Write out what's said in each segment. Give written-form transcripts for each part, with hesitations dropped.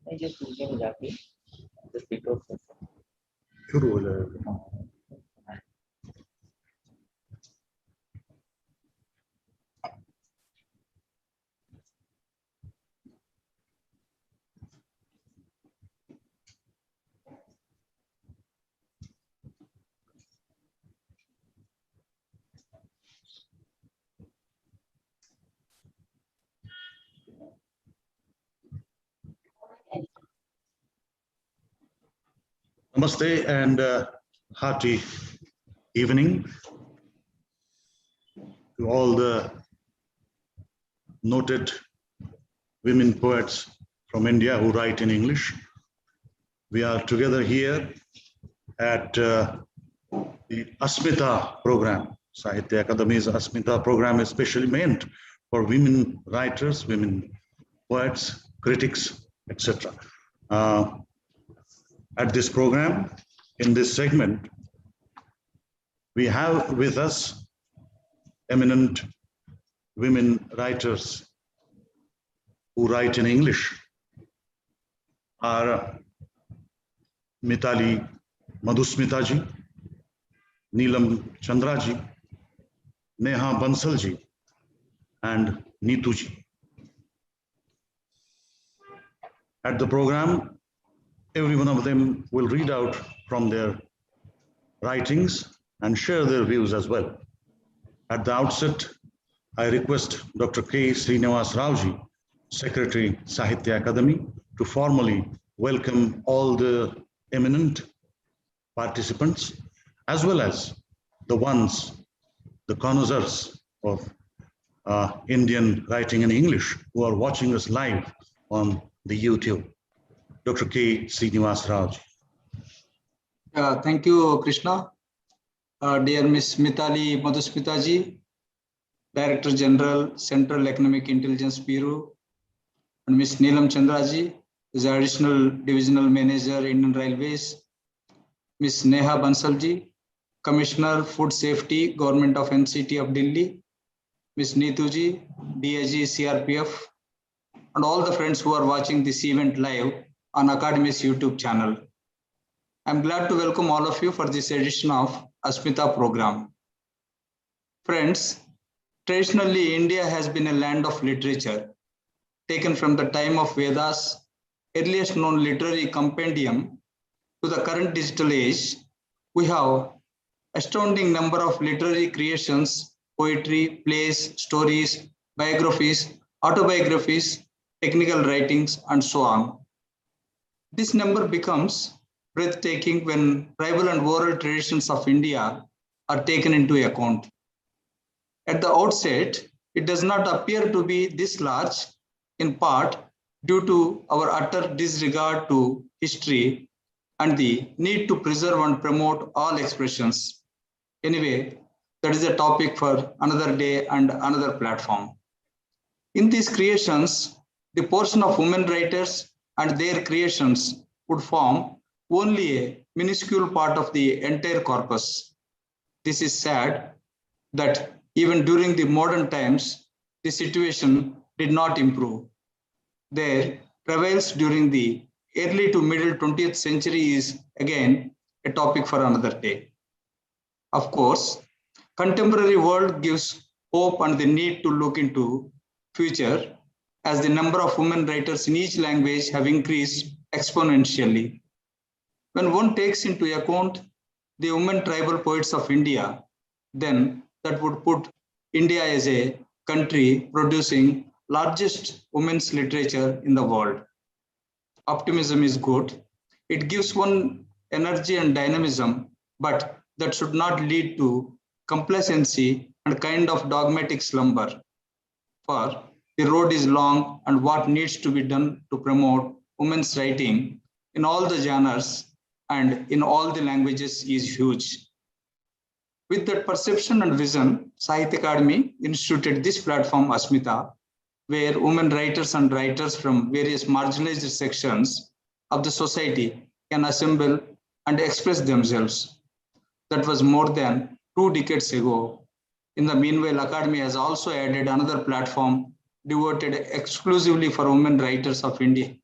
नहीं जो सूखे में जाके जो पीटो शुरू हो जाएगा। Namaste and hearty evening to all the noted women poets from India who write in English. We are together here at the Asmita program. Sahitya Akademi's Asmita program is specially meant for women writers, women poets, critics, etc. At this program, in this segment, we have with us eminent women writers who write in English are Mithali Madhusmita ji, Neelam Chandra ji, Neha Bansal ji, and Nitu ji. At the program, every one of them will read out from their writings and share their views as well. At the outset, I request Dr. K. Srinivas Raoji, Secretary, Sahitya Akademi, to formally welcome all the eminent participants, as well as the ones, the connoisseurs of Indian writing in English who are watching us live on the YouTube. Dr. K. Srinivas Raoji. Thank you, Krishna. Dear Ms. Mithali Madhusmita ji, Director General, Central Economic Intelligence Bureau, and Ms. Neelam Chandra ji, is Additional Divisional Manager, Indian Railways, Ms. Neha Bansal ji, Commissioner, Food Safety, Government of NCT of Delhi, Ms. Nitu ji, DIG, CRPF, and all the friends who are watching this event live on Academy's YouTube channel. I'm glad to welcome all of you for this edition of Asmita program. Friends, traditionally India has been a land of literature, taken from the time of Vedas, earliest known literary compendium, to the current digital age. We have astounding number of literary creations, poetry, plays, stories, biographies, autobiographies, technical writings, and so on. This number becomes breathtaking when tribal and oral traditions of India are taken into account. At the outset, it does not appear to be this large, in part due to our utter disregard to history and the need to preserve and promote all expressions. Anyway, that is a topic for another day and another platform. In these creations, the portion of women writers and their creations would form only a minuscule part of the entire corpus. This is sad that even during the modern times, the situation did not improve. Their travails during the early to middle 20th century is again a topic for another day. Of course, contemporary world gives hope and the need to look into future as the number of women writers in each language have increased exponentially. When one takes into account the women tribal poets of India, then that would put India as a country producing largest women's literature in the world. Optimism is good. It gives one energy and dynamism, but that should not lead to complacency and kind of dogmatic slumber. For the road is long and what needs to be done to promote women's writing in all the genres and in all the languages is huge. With that perception and vision, Sahitya Akademi instituted this platform Asmita, where women writers and writers from various marginalized sections of the society can assemble and express themselves. That was more than 2 decades ago. In the meanwhile, Academy has also added another platform devoted exclusively for women writers of India.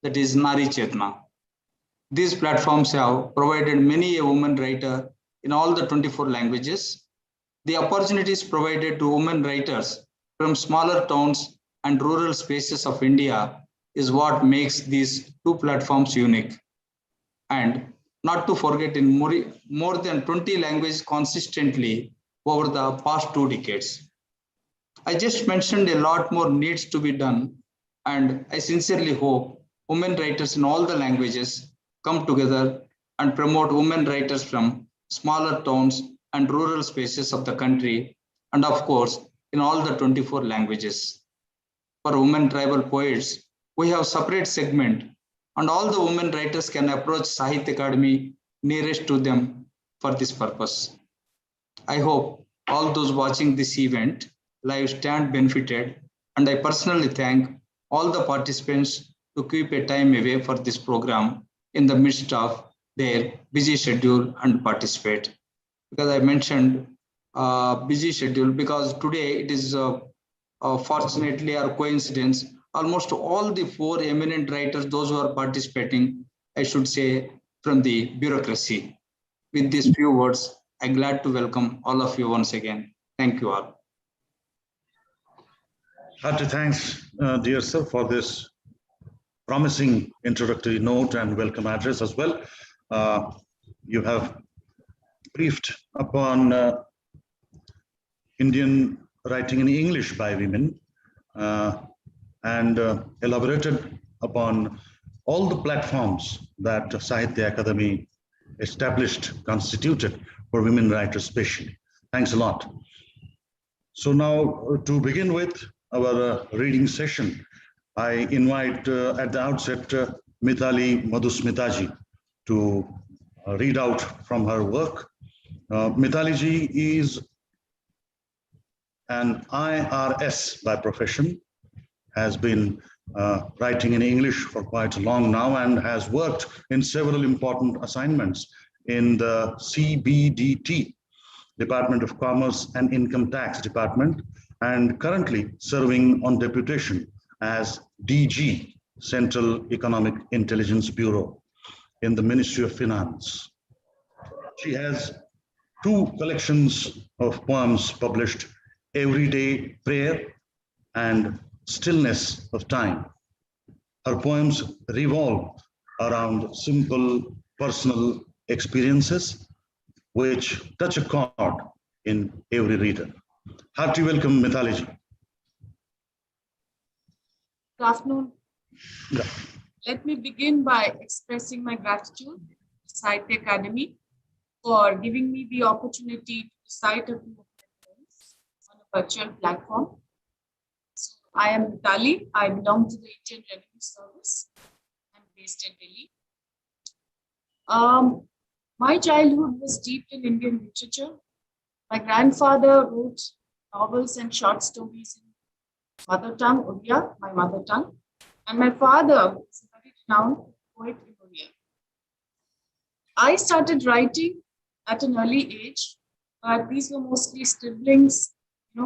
that is Nari Chetna. These platforms have provided many a woman writer in all the 24 languages. The opportunities provided to women writers from smaller towns and rural spaces of India is what makes these two platforms unique. And not to forget, in more than 20 languages consistently over the past 2 decades. I just mentioned a lot more needs to be done, and I sincerely hope women writers in all the languages come together and promote women writers from smaller towns and rural spaces of the country, and of course, in all the 24 languages. For women tribal poets, we have separate segment, and all the women writers can approach Sahitya Akademi nearest to them for this purpose. I hope all those watching this event live stand benefited, and I personally thank all the participants to keep a time away for this program in the midst of their busy schedule and participate. Because I mentioned busy schedule, because today it is fortunately or coincidence, almost all the 4 eminent writers, those who are participating, I should say, from the bureaucracy. With these few words, I'm glad to welcome all of you once again. Thank you all. Hearty thanks, dear sir, for this promising introductory note and welcome address as well. You have briefed upon Indian writing in English by women and elaborated upon all the platforms that Sahitya Akademi established, constituted for women writers especially. Thanks a lot. So now to begin with our reading session, I invite at the outset Mithali Madhusmita ji to read out from her work. Mithali ji is an IRS by profession, has been writing in English for quite long now and has worked in several important assignments in the CBDT, Department of Commerce and Income Tax Department, and currently serving on deputation as DG, Central Economic Intelligence Bureau in the Ministry of Finance. She has 2 collections of poems published, Everyday Prayer and Stillness of Time. Her poems revolve around simple personal experiences which touch a chord in every reader. Hearty welcome, Mithali ji. Good afternoon. Yeah. Let me begin by expressing my gratitude to Sahitya Akademi for giving me the opportunity to recite a few of my poems on a virtual platform. So, I am Mithali. I belong to the Indian Revenue Service. I'm based in Delhi. My childhood was steeped in Indian literature. My grandfather wrote novels and short stories in mother tongue, Odia, my mother tongue. And my father was a very renowned poet in Odia. I started writing at an early age, but these were mostly scribblings,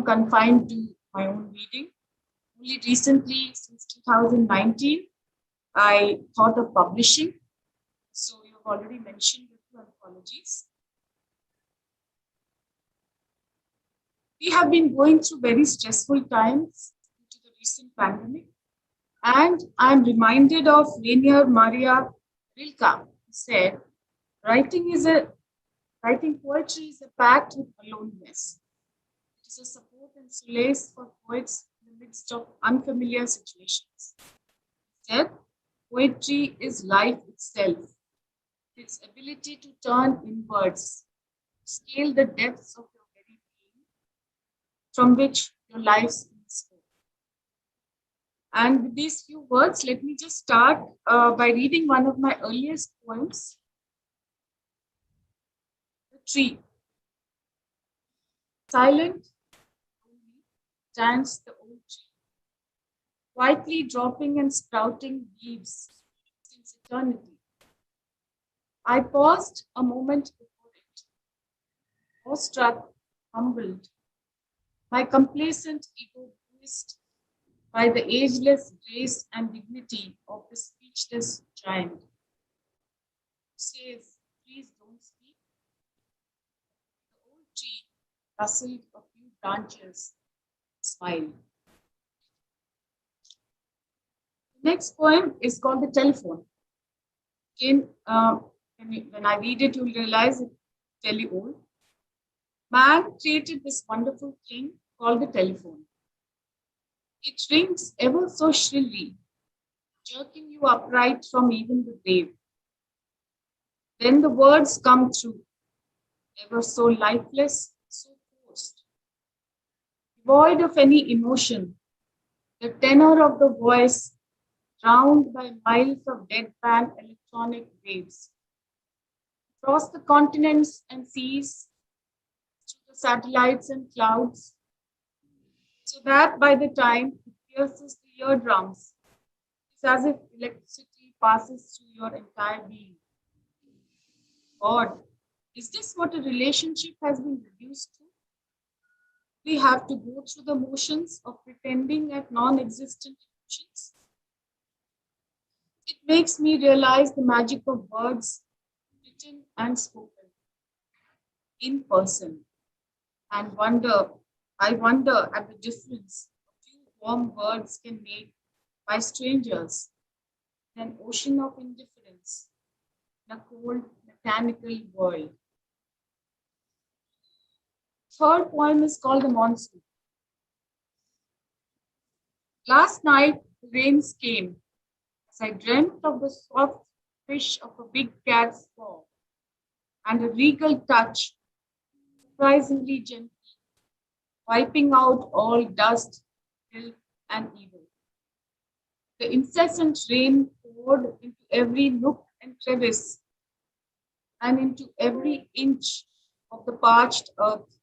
confined to my own reading. Only recently, since 2019, I thought of publishing. So you've already mentioned the 2 anthologies. We have been going through very stressful times due to the recent pandemic. And I'm reminded of Rainier Maria Rilke, who said, writing poetry is a pact with aloneness. It is a support and solace for poets in the midst of unfamiliar situations. He said, poetry is life itself. Its ability to turn inwards, scale the depths of your very being, from which your life springs forth. And with these few words, let me just start by reading one of my earliest poems, The Tree. Silent only stands the old tree, quietly dropping and sprouting leaves since eternity. I paused a moment before it, awestruck, humbled, my complacent ego bruised by the ageless grace and dignity of the speech speechless giant who says, please don't speak. The old tree rustled a few branches, smiled. The next poem is called The Telephone. Again, when I read it, you'll realize it's fairly old. Man created this wonderful thing called the telephone. It rings ever so shrilly, jerking you upright from even the grave. Then the words come through, ever so lifeless, so forced. Void of any emotion, the tenor of the voice drowned by miles of deadpan electronic waves. Across the continents and seas, through the satellites and clouds, so that by the time it pierces the eardrums, it's as if electricity passes through your entire being. God, is this what a relationship has been reduced to? We have to go through the motions of pretending at non-existent emotions. It makes me realize the magic of words written and spoken in person, and I wonder at the difference a few warm words can make by strangers in an ocean of indifference in a cold, mechanical world. Third poem is called The Monsoon. Last night, the rains came as I dreamt of the soft fish of a big cat's paw and a regal touch, surprisingly gentle, wiping out all dust, filth, and evil. The incessant rain poured into every nook and crevice and into every inch of the parched earth,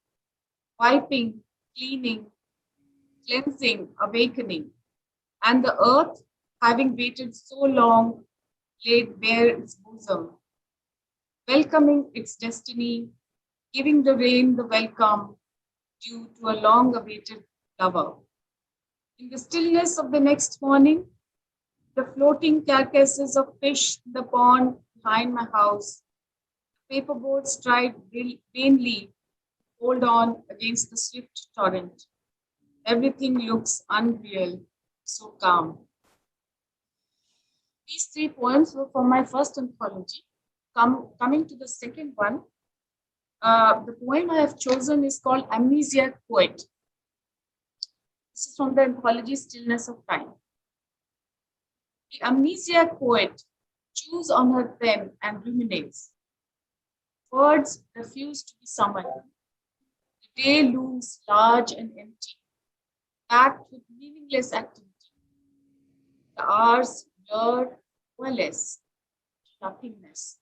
wiping, cleaning, cleansing, awakening. And the earth, having waited so long, laid bare its bosom, welcoming its destiny, giving the rain the welcome due to a long-awaited lover. In the stillness of the next morning, the floating carcasses of fish in the pond behind my house, the paperboards tried vainly to hold on against the swift torrent. Everything looks unreal, so calm. These three poems were from my first anthology. Coming to the second one, the poem I have chosen is called Amnesiac Poet. This is from the anthology Stillness of Time. The amnesiac poet chews on her pen and ruminates. Words refuse to be summoned. The day looms large and empty, packed with meaningless activity. The hours blur, coalesce, nothingness.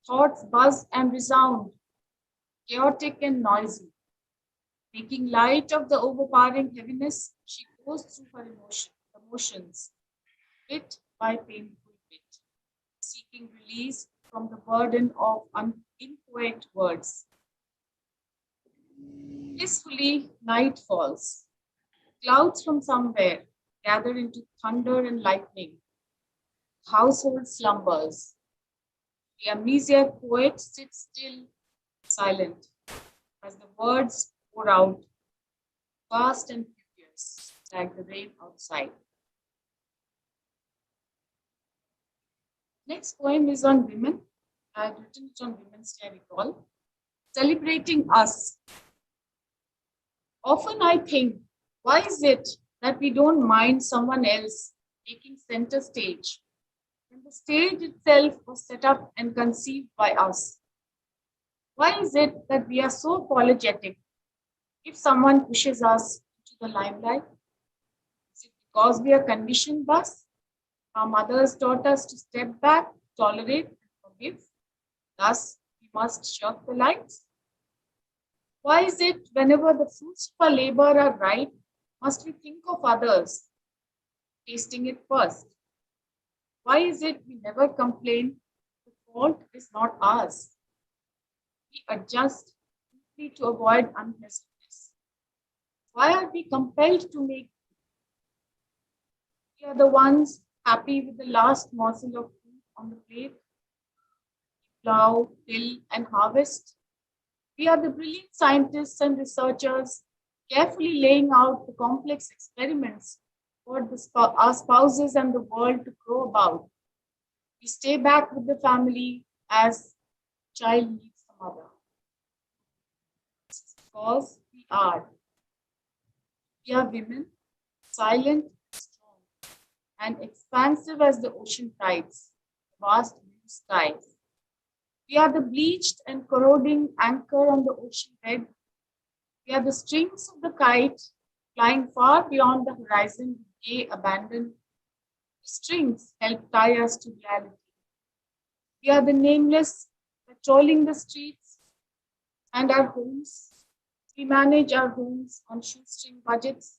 Thoughts buzz and resound, chaotic and noisy. Making light of the overpowering heaviness, she goes through her emotions, bit by painful bit, seeking release from the burden of inchoate words. Blissfully, night falls. Clouds from somewhere gather into thunder and lightning. Household slumbers. The amnesiac poet sits still, silent, as the words pour out, fast and furious, like the rain outside. Next poem is on women. I had written it on Women's Day, I recall. Celebrating us. Often I think, why is it that we don't mind someone else taking center stage when the stage itself was set up and conceived by us? Why is it that we are so apologetic if someone pushes us into the limelight? Is it because we are conditioned thus? Our mothers taught us to step back, tolerate, and forgive. Thus, we must shirk the lights. Why is it whenever the fruits of our labor are ripe, must we think of others, tasting it first? Why is it we never complain? The fault is not ours. We adjust simply to avoid unpleasantness. Why are we compelled to make? We are the ones happy with the last morsel of food on the plate, plow, till, and harvest. We are the brilliant scientists and researchers carefully laying out the complex experiments for our spouses and the world to grow about. We stay back with the family as child needs the mother. Because we are. We are women, silent, strong, and expansive as the ocean tides, vast blue skies. We are the bleached and corroding anchor on the ocean bed. We are the strings of the kite flying far beyond the horizon with gay abandon. The strings help tie us to reality. We are the nameless, patrolling the streets and our homes. We manage our homes on shoestring budgets.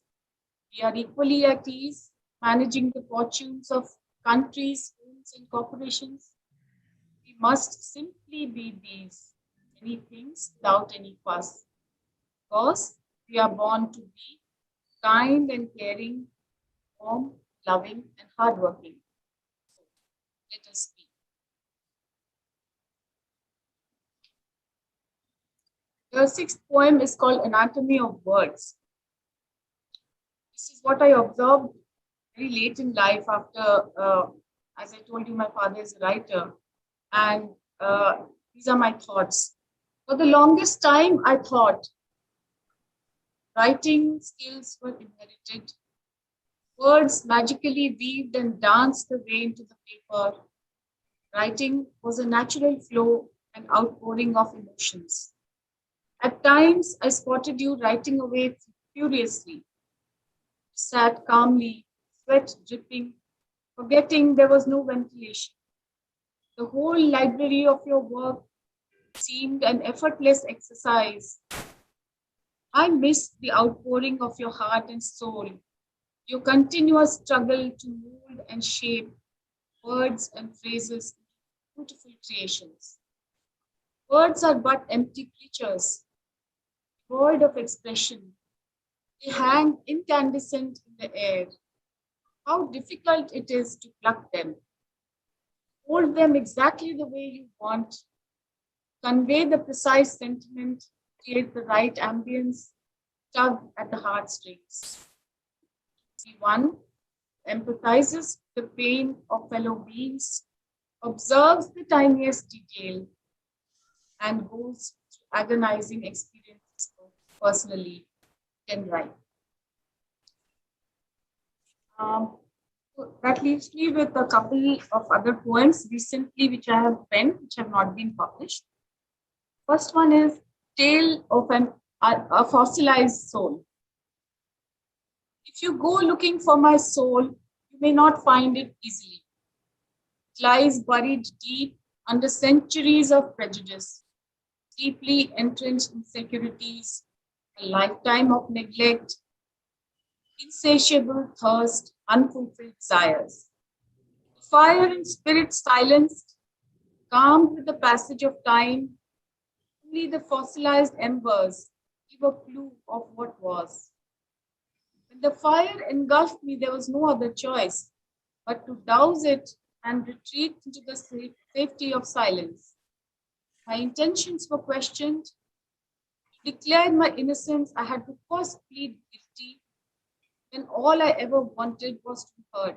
We are equally at ease, managing the fortunes of countries, homes, and corporations. We must simply be these many things without any fuss, because we are born to be kind and caring, warm, loving, and hardworking. So let us speak. The sixth poem is called Anatomy of Words. This is what I observed very late in life after, as I told you, my father is a writer. And these are my thoughts. For the longest time, I thought writing skills were inherited. Words magically weaved and danced their way into the paper. Writing was a natural flow and outpouring of emotions. At times, I spotted you writing away furiously. You sat calmly, sweat dripping, forgetting there was no ventilation. The whole library of your work seemed an effortless exercise. I missed the outpouring of your heart and soul, your continuous struggle to mold and shape words and phrases into beautiful creations. Words are but empty creatures, void of expression. They hang incandescent in the air. How difficult it is to pluck them. Hold them exactly the way you want, convey the precise sentiment, create the right ambience, tug at the heartstrings. The one empathizes with the pain of fellow beings, observes the tiniest detail, and goes through agonizing experiences personally can write. That leaves me with a couple of other poems recently which I have penned, which have not been published. First one is Tale of a Fossilized Soul. If you go looking for my soul, you may not find it easily. It lies buried deep under centuries of prejudice, deeply entrenched insecurities, a lifetime of neglect, insatiable thirst, unfulfilled desires. Fire and spirit silenced, calmed with the passage of time, only the fossilized embers give a clue of what was. When the fire engulfed me, there was no other choice but to douse it and retreat into the safety of silence. My intentions were questioned. To declare my innocence, I had to first plead guilty, when all I ever wanted was to be heard.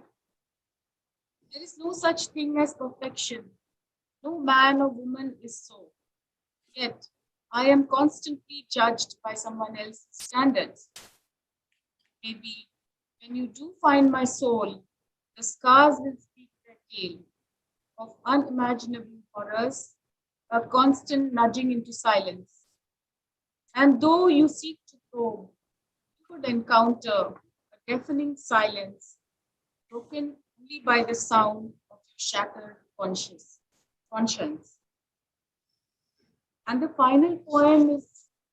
There is no such thing as perfection. No man or woman is so. Yet, I am constantly judged by someone else's standards. Maybe when you do find my soul, the scars will speak their tale of unimaginable horrors, a constant nudging into silence. And though you seek to probe, you could encounter a deafening silence, broken only by the sound of your shattered conscience. And the final poem is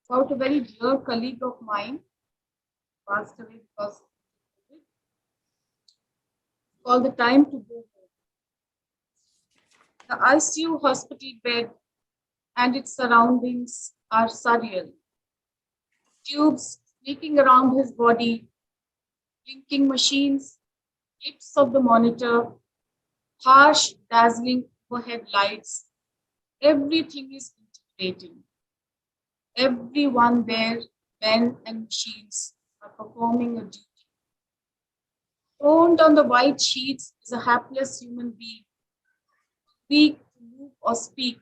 about a very dear colleague of mine, passed away because of COVID, called The Time to Go Home. The ICU hospital bed and its surroundings are surreal. Tubes sneaking around his body, blinking machines, clips of the monitor, harsh, dazzling overhead lights, everything is integrating. Everyone there, men and machines, are performing a duty. Toned on the white sheets is a hapless human being, weak to move or speak,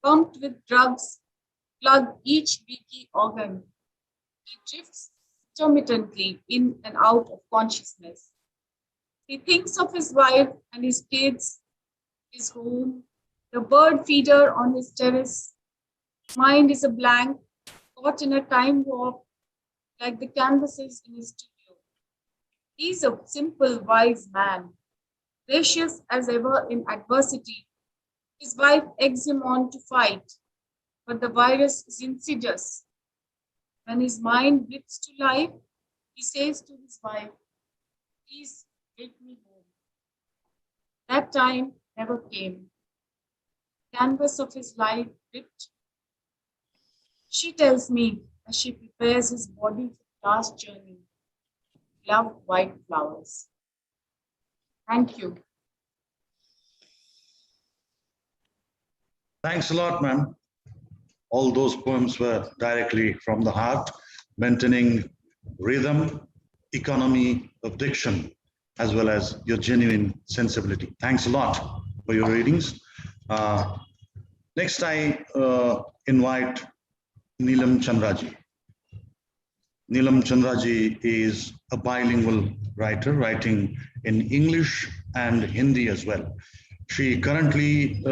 pumped with drugs, plug each leaky organ. He drifts intermittently in and out of consciousness. He thinks of his wife and his kids, his home, the bird feeder on his terrace. Mind is a blank, caught in a time warp like the canvases in his studio. He's a simple, wise man, gracious as ever in adversity. His wife eggs him on to fight, but the virus is insidious. When his mind blips to life, he says to his wife, "Please take me home." That time never came. Canvas of his life ripped. She tells me as she prepares his body for the last journey, "Love white flowers." Thank you. Thanks a lot, ma'am. All those poems were directly from the heart, maintaining rhythm, economy of diction, as well as your genuine sensibility. Thanks a lot for your readings. Next, I invite Neelam Chandraji. Neelam Chandraji is a bilingual writer, writing in English and Hindi as well. She currently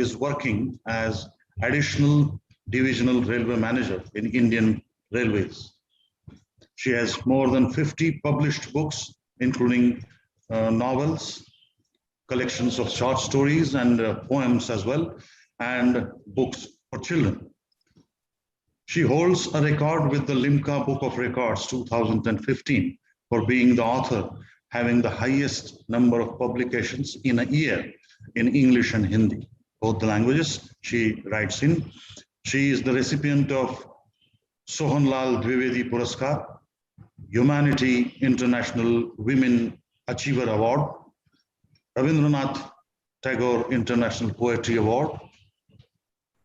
is working as additional divisional railway manager in Indian Railways. She has more than 50 published books, including novels, collections of short stories and poems as well, and books for children. She holds a record with the Limca Book of Records 2015 for being the author having the highest number of publications in a year in English and Hindi, both the languages she writes in. She is the recipient of Sohanlal Dwivedi Puraskar, Humanity International Women Achiever Award, Rabindranath Tagore International Poetry Award.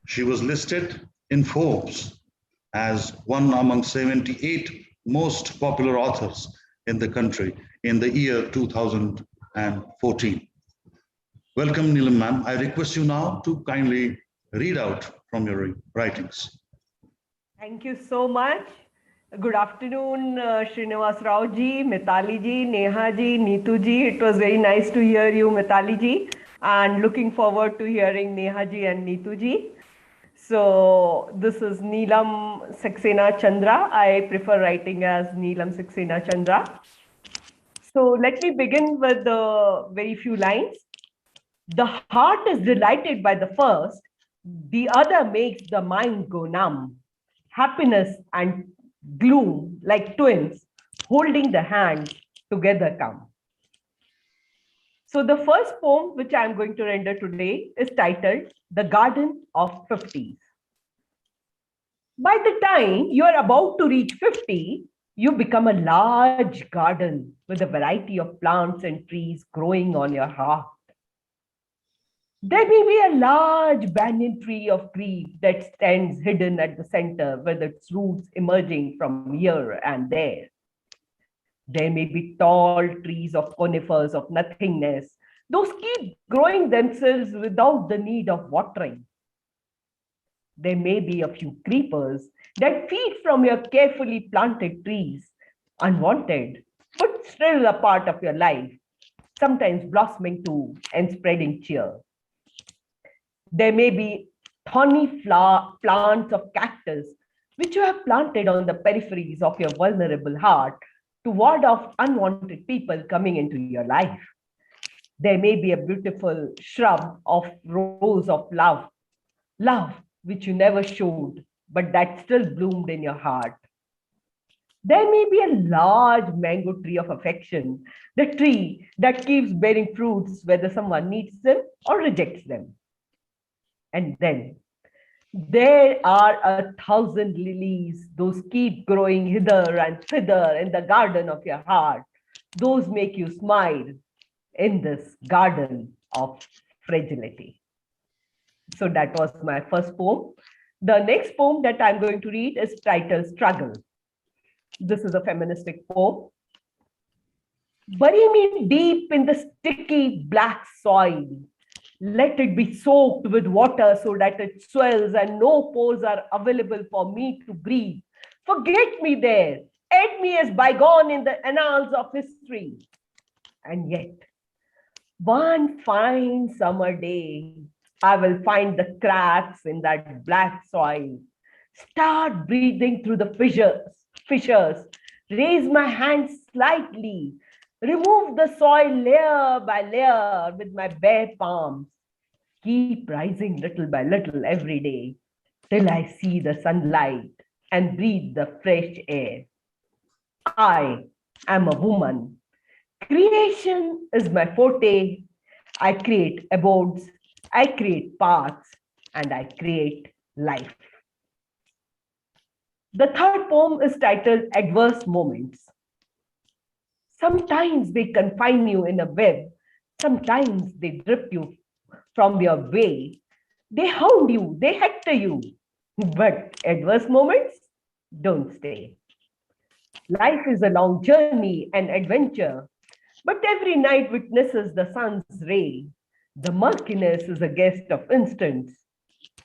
She was listed in Forbes as one among 78 most popular authors in the country in the year 2014. Welcome, Neelam ma'am. I request you now to kindly read out from your writings. Thank you so much. Good afternoon, Srinivas Rao ji, Mithali ji, Neha ji, Nitu ji. It was very nice to hear you, Mithali ji, and looking forward to hearing Neha ji and Nitu ji. So this is Neelam Saxena Chandra. I prefer writing as Neelam Saxena Chandra. So let me begin with the very few lines. The heart is delighted by the first, the other makes the mind go numb. Happiness and gloom, like twins, holding the hand, together come. So the first poem which I'm going to render today is titled The Garden of 50s. By the time you are about to reach 50, you become a large garden with a variety of plants and trees growing on your heart. There may be a large banyan tree of grief that stands hidden at the center with its roots emerging from here and there. There may be tall trees of conifers of nothingness. Those keep growing themselves without the need of watering. There may be a few creepers that feed from your carefully planted trees, unwanted, but still a part of your life, sometimes blossoming too and spreading cheer. There may be thorny plants of cactus, which you have planted on the peripheries of your vulnerable heart to ward off unwanted people coming into your life. There may be a beautiful shrub of rose of love, love which you never showed, but that still bloomed in your heart. There may be a large mango tree of affection, the tree that keeps bearing fruits whether someone needs them or rejects them. And then there are 1,000 lilies, those keep growing hither and thither in the garden of your heart, Those make you smile in this garden of fragility. So that was my first poem. The next poem that I'm going to read is titled Struggle. This is a feministic poem. Bury me deep in the sticky black soil. Let it be soaked with water so that it swells and no pores are available for me to breathe. Forget me there. Add me as bygone in the annals of history. And yet, one fine summer day, I will find the cracks in that black soil. Start breathing through the fissures. Raise my hands slightly. Remove the soil layer by layer with my bare palms. Keep rising little by little every day till I see the sunlight and breathe the fresh air. I am a woman. Creation is my forte. I create abodes, I create paths, and I create life. The third poem is titled Adverse Moments. Sometimes they confine you in a web. Sometimes they drip you from your way. They hound you, they hector you. But adverse moments don't stay. Life is a long journey and adventure, but every night witnesses the sun's ray. The murkiness is a guest of instants.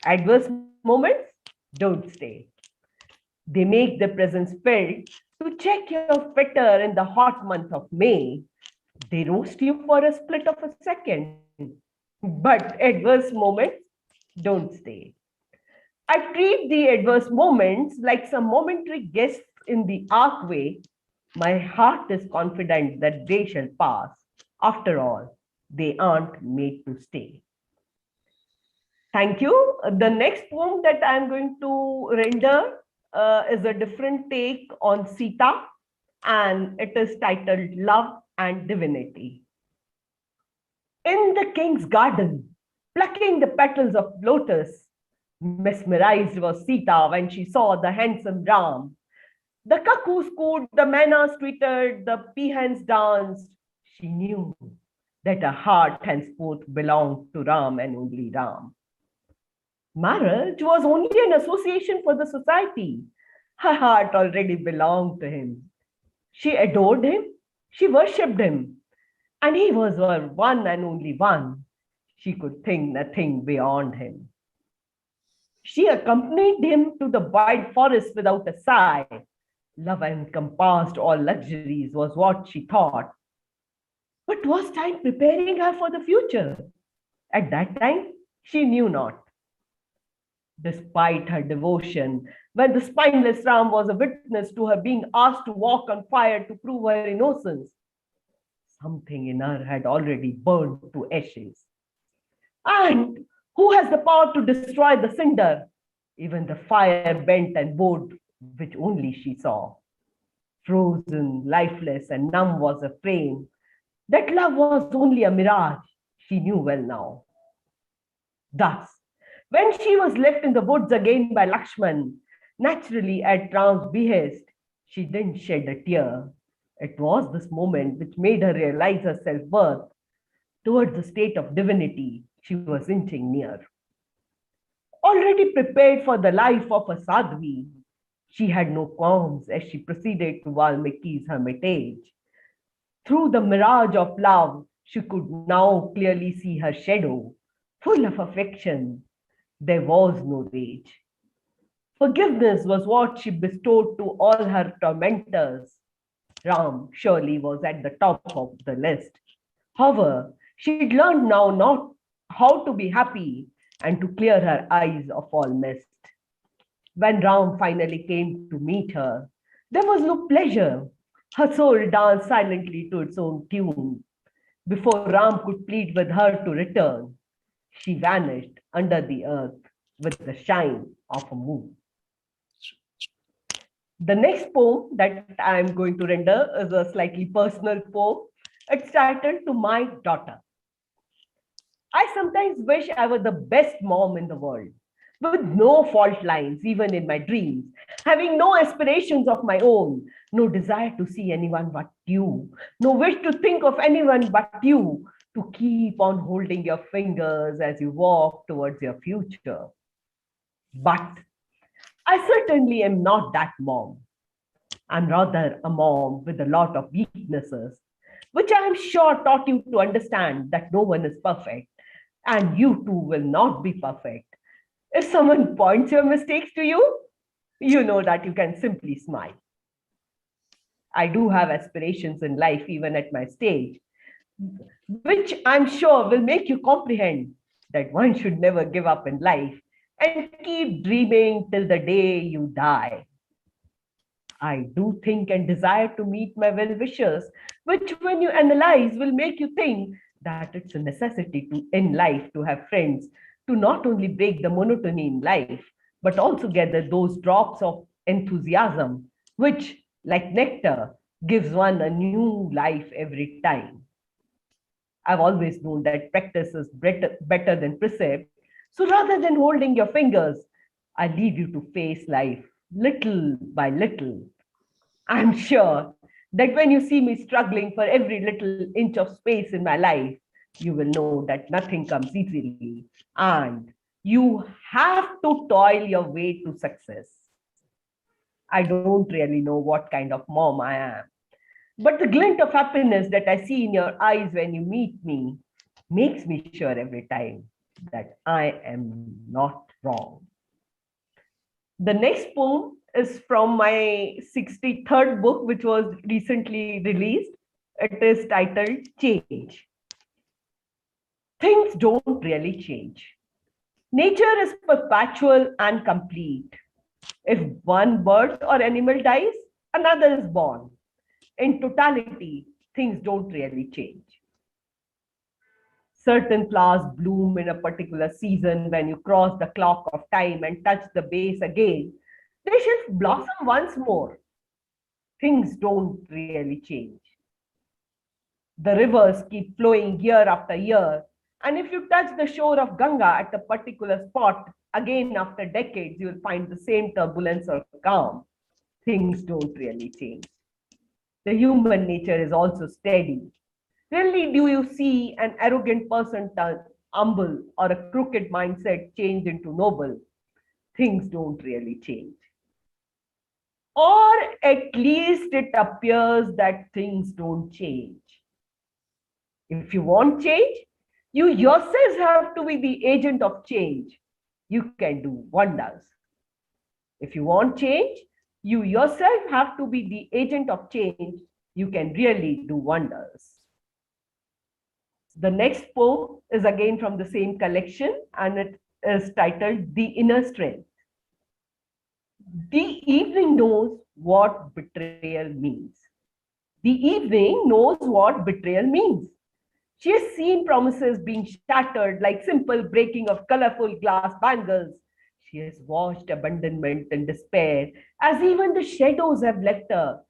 Adverse moments don't stay. They make their presence felt to check your fetter in the hot month of May. They roast you for a split of a second, but adverse moments don't stay. I treat the adverse moments like some momentary guests in the archway. My heart is confident that they shall pass. After all, they aren't made to stay. Thank you. The next poem that I'm going to render is a different take on Sita, and it is titled Love and Divinity. In the king's garden, plucking the petals of lotus, mesmerized was Sita when she saw the handsome Ram. The cuckoos cooed, the manas twittered, the peahens danced. She knew that her heart henceforth belonged to Ram and only Ram. Marriage was only an association for the society. Her heart already belonged to him. She adored him, she worshipped him, and he was her one and only one. She could think nothing beyond him. She accompanied him to the wide forest without a sigh. Love encompassed all luxuries was what she thought. But was time preparing her for the future? At that time, she knew not. Despite her devotion, when the spineless Ram was a witness to her being asked to walk on fire to prove her innocence, something in her had already burned to ashes. And who has the power to destroy the cinder? Even the fire bent and bowed, which only she saw. Frozen, lifeless, and numb was her frame. That love was only a mirage, she knew well now. Thus, when she was left in the woods again by Lakshman, naturally at Ram's behest, she didn't shed a tear. It was this moment which made her realize her self-worth. Towards the state of divinity, she was inching near. Already prepared for the life of a sadhvi, she had no qualms as she proceeded to Valmiki's hermitage. Through the mirage of love, she could now clearly see her shadow, full of affection. There was no rage. Forgiveness was what she bestowed to all her tormentors. Ram surely was at the top of the list. However, she'd learned now not how to be happy and to clear her eyes of all mist. When Ram finally came to meet her, there was no pleasure. Her soul danced silently to its own tune. Before Ram could plead with her to return, she vanished under the earth with the shine of a moon. The next poem that I'm going to render is a slightly personal poem. It's titled To My Daughter. I sometimes wish I were the best mom in the world. with no fault lines, even in my dreams, having no aspirations of my own, no desire to see anyone but you, no wish to think of anyone but you, to keep on holding your fingers as you walk towards your future. But I certainly am not that mom. I'm rather a mom with a lot of weaknesses, which I am sure taught you to understand that no one is perfect, and you too will not be perfect. If someone points your mistakes to you, you know that you can simply smile. I do have aspirations in life, even at my stage, which I'm sure will make you comprehend that one should never give up in life and keep dreaming till the day you die. I do think and desire to meet my well-wishers, which when you analyze will make you think that it's a necessity to in life to have friends, to not only break the monotony in life, but also gather those drops of enthusiasm, which, like nectar, gives one a new life every time. I've always known that practice is better than precept. So rather than holding your fingers, I leave you to face life little by little. I'm sure that when you see me struggling for every little inch of space in my life, you will know that nothing comes easily and you have to toil your way to success. I don't really know what kind of mom I am, but the glint of happiness that I see in your eyes when you meet me makes me sure every time that I am not wrong. The next poem is from my 63rd book, which was recently released. It is titled Change. Things don't really change. Nature is perpetual and complete. If one bird or animal dies, another is born. In totality, things don't really change. Certain flowers bloom in a particular season. When you cross the clock of time and touch the base again, they shall blossom once more. Things don't really change. The rivers keep flowing year after year. And if you touch the shore of Ganga at a particular spot, again after decades, you will find the same turbulence or calm. Things don't really change. The human nature is also steady. Rarely do you see an arrogant person turn humble or a crooked mindset change into noble. Things don't really change. Or at least it appears that things don't change. If you want change, you yourselves have to be the agent of change. You can do wonders. If you want change, you yourself have to be the agent of change. You can really do wonders. The next poem is again from the same collection, and it is titled The Inner Strength. The evening knows what betrayal means. The evening knows what betrayal means. She has seen promises being shattered like simple breaking of colorful glass bangles. She has watched abandonment and despair as even the shadows have left her.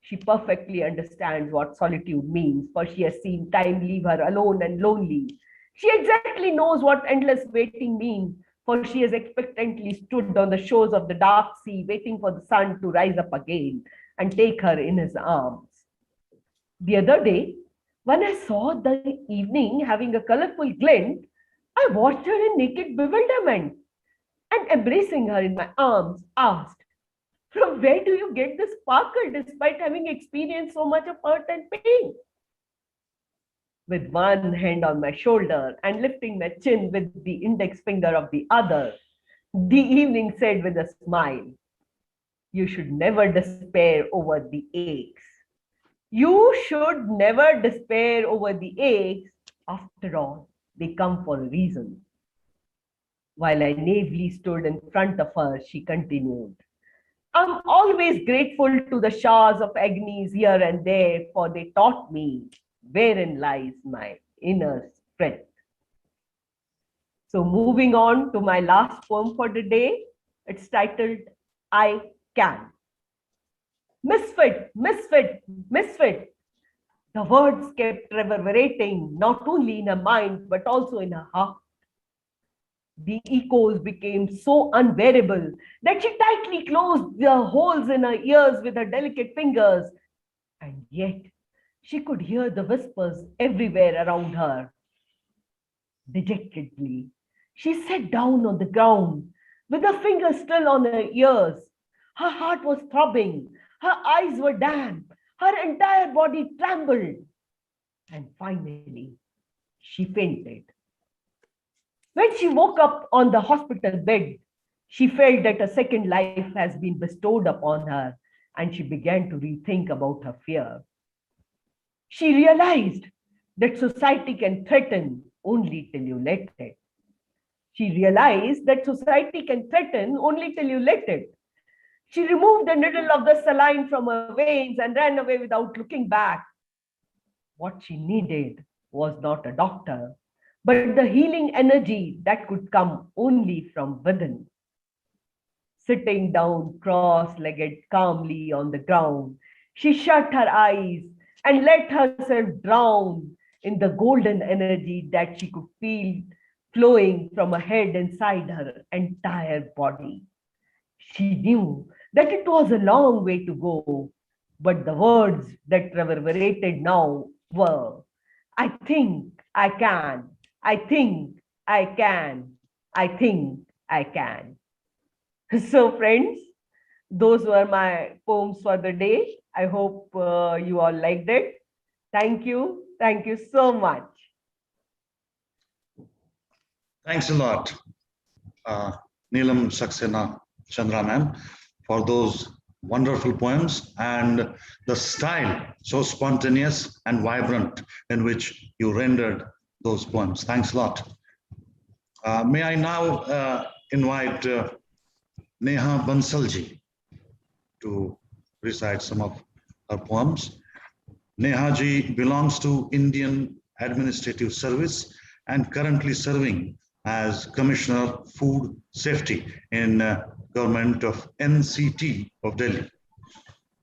She perfectly understands what solitude means, for she has seen time leave her alone and lonely. She exactly knows what endless waiting means, for she has expectantly stood on the shores of the dark sea, waiting for the sun to rise up again and take her in his arms. The other day, when I saw the evening having a colorful glint, I watched her in naked bewilderment and, embracing her in my arms, asked, "From where do you get this sparkle despite having experienced so much of hurt and pain?" With one hand on my shoulder and lifting my chin with the index finger of the other, the evening said with a smile, "You should never despair over the aches. You should never despair over the aches. After all, they come for a reason." While I naively stood in front of her, she continued, "I'm always grateful to the showers of agonies here and there, for they taught me wherein lies my inner strength." So moving on to my last poem for the day, it's titled I Can. Misfit, misfit, misfit. The words kept reverberating not only in her mind, but also in her heart. The echoes became so unbearable that she tightly closed the holes in her ears with her delicate fingers. And yet, she could hear the whispers everywhere around her. Dejectedly, she sat down on the ground with her fingers still on her ears. Her heart was throbbing, her eyes were damp, her entire body trembled. And finally, she fainted. When she woke up on the hospital bed, she felt that a second life has been bestowed upon her, and she began to rethink about her fear. She realized that society can threaten only till you let it. She realized that society can threaten only till you let it. She removed the needle of the saline from her veins and ran away without looking back. What she needed was not a doctor, but the healing energy that could come only from within. Sitting down cross-legged calmly on the ground, she shut her eyes and let herself drown in the golden energy that she could feel flowing from her head inside her entire body. She knew that it was a long way to go, but the words that reverberated now were, I think I can, I think I can, I think I can. So, friends, those were my poems for the day. I hope you all liked it. Thank you. Thank you so much. Thanks a lot, Neelam Saxena Chandra ma'am, for those wonderful poems and the style so spontaneous and vibrant in which you rendered those poems. Thanks a lot. May I now invite Neha Bansal ji to recite some of her poems. Neha ji belongs to Indian Administrative Service and currently serving as Commissioner Food Safety in government of NCT of Delhi.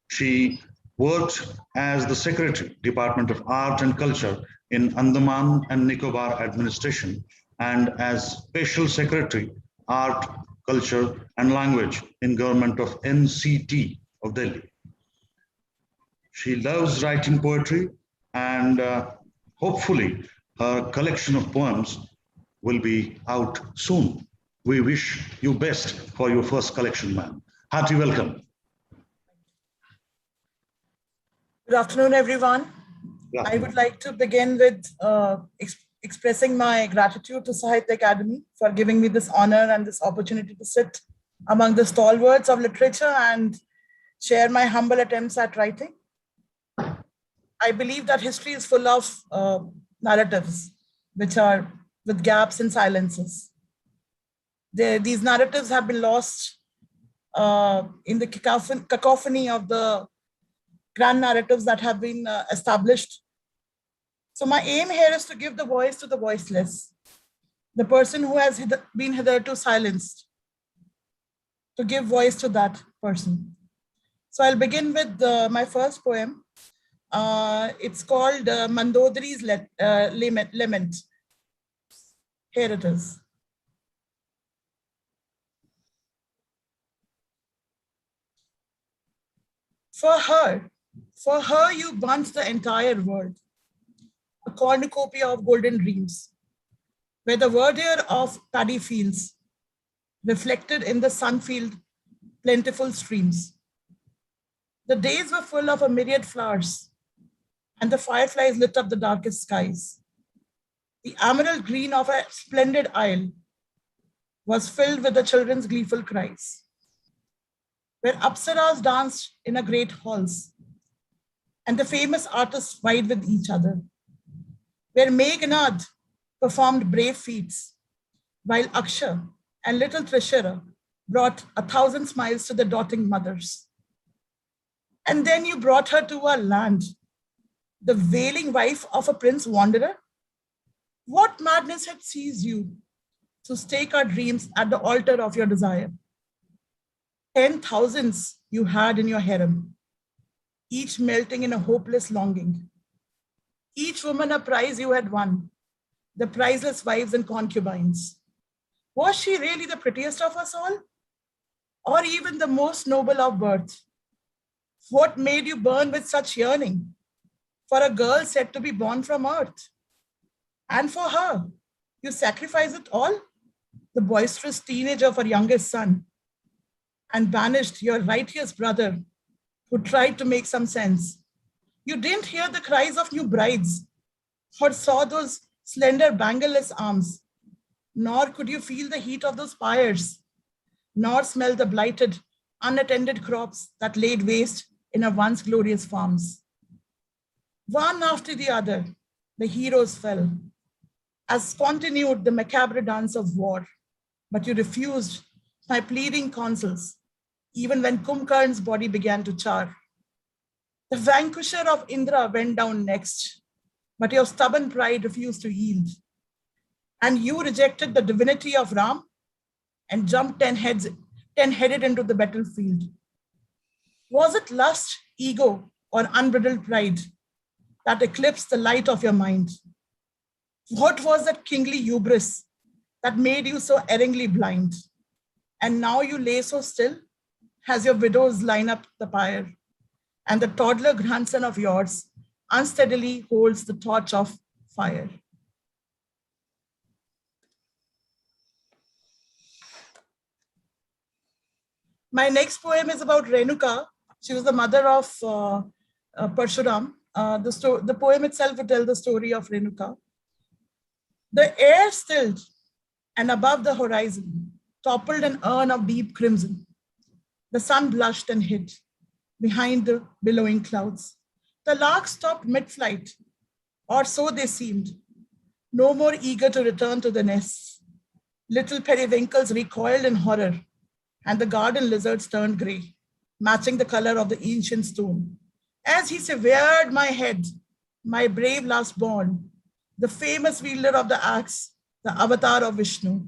She worked as the Secretary, Department of Art and Culture in Andaman and Nicobar administration and as Special Secretary, Art, Culture and Language in government of NCT of Delhi. She loves writing poetry and hopefully her collection of poems will be out soon. We wish you best for your first collection, ma'am. Hearty welcome. Good afternoon, everyone. Yeah. I would like to begin with expressing my gratitude to Sahitya Akademi for giving me this honor and this opportunity to sit among the stalwarts of literature and share my humble attempts at writing. I believe that history is full of narratives which are with gaps and silences. These narratives have been lost in the cacophony of the grand narratives that have been established. So my aim here is to give the voice to the voiceless, the person who has been hitherto silenced, to give voice to that person. So I'll begin with my first poem. It's called Mandodari's Lament. Here it is. For her you burnt the entire world, a cornucopia of golden dreams, where the verdure of paddy fields reflected in the sun-filled, plentiful streams. The days were full of a myriad flowers, and the fireflies lit up the darkest skies. The emerald green of a splendid isle was filled with the children's gleeful cries, where apsaras danced in a great halls, and the famous artists vied with each other, where Meghnad performed brave feats, while Aksha and little Trishara brought 1,000 smiles to the doting mothers. And then you brought her to our land, the wailing wife of a prince wanderer. What madness had seized you to stake our dreams at the altar of your desire? 10,000s you had in your harem, each melting in a hopeless longing. Each woman a prize you had won, the priceless wives and concubines. Was she really the prettiest of us all? Or even the most noble of birth? What made you burn with such yearning for a girl said to be born from earth? And for her, you sacrificed it all, the boisterous teenage of her youngest son, and banished your righteous brother who tried to make some sense. You didn't hear the cries of new brides or saw those slender bangleless arms, nor could you feel the heat of those fires, nor smell the blighted, unattended crops that laid waste in our once glorious farms. One after the other, the heroes fell, as continued the macabre dance of war, but you refused my pleading counsels, even when Kumbhakarna's body began to char. The vanquisher of Indra went down next, but your stubborn pride refused to yield. And you rejected the divinity of Ram and jumped 10-headed into the battlefield. Was it lust, ego, or unbridled pride that eclipsed the light of your mind? What was that kingly hubris that made you so erringly blind? And now you lay so still as your widows line up the pyre, and the toddler grandson of yours unsteadily holds the torch of fire. My next poem is about Renuka. She was the mother of Parshuram. The poem itself would tell the story of Renuka. The air stilled, and above the horizon toppled an urn of deep crimson. The sun blushed and hid behind the billowing clouds. The lark stopped mid-flight, or so they seemed, no more eager to return to the nests. Little periwinkles recoiled in horror, and the garden lizards turned gray, matching the color of the ancient stone. As he severed my head, my brave last born, the famous wielder of the axe, the avatar of Vishnu,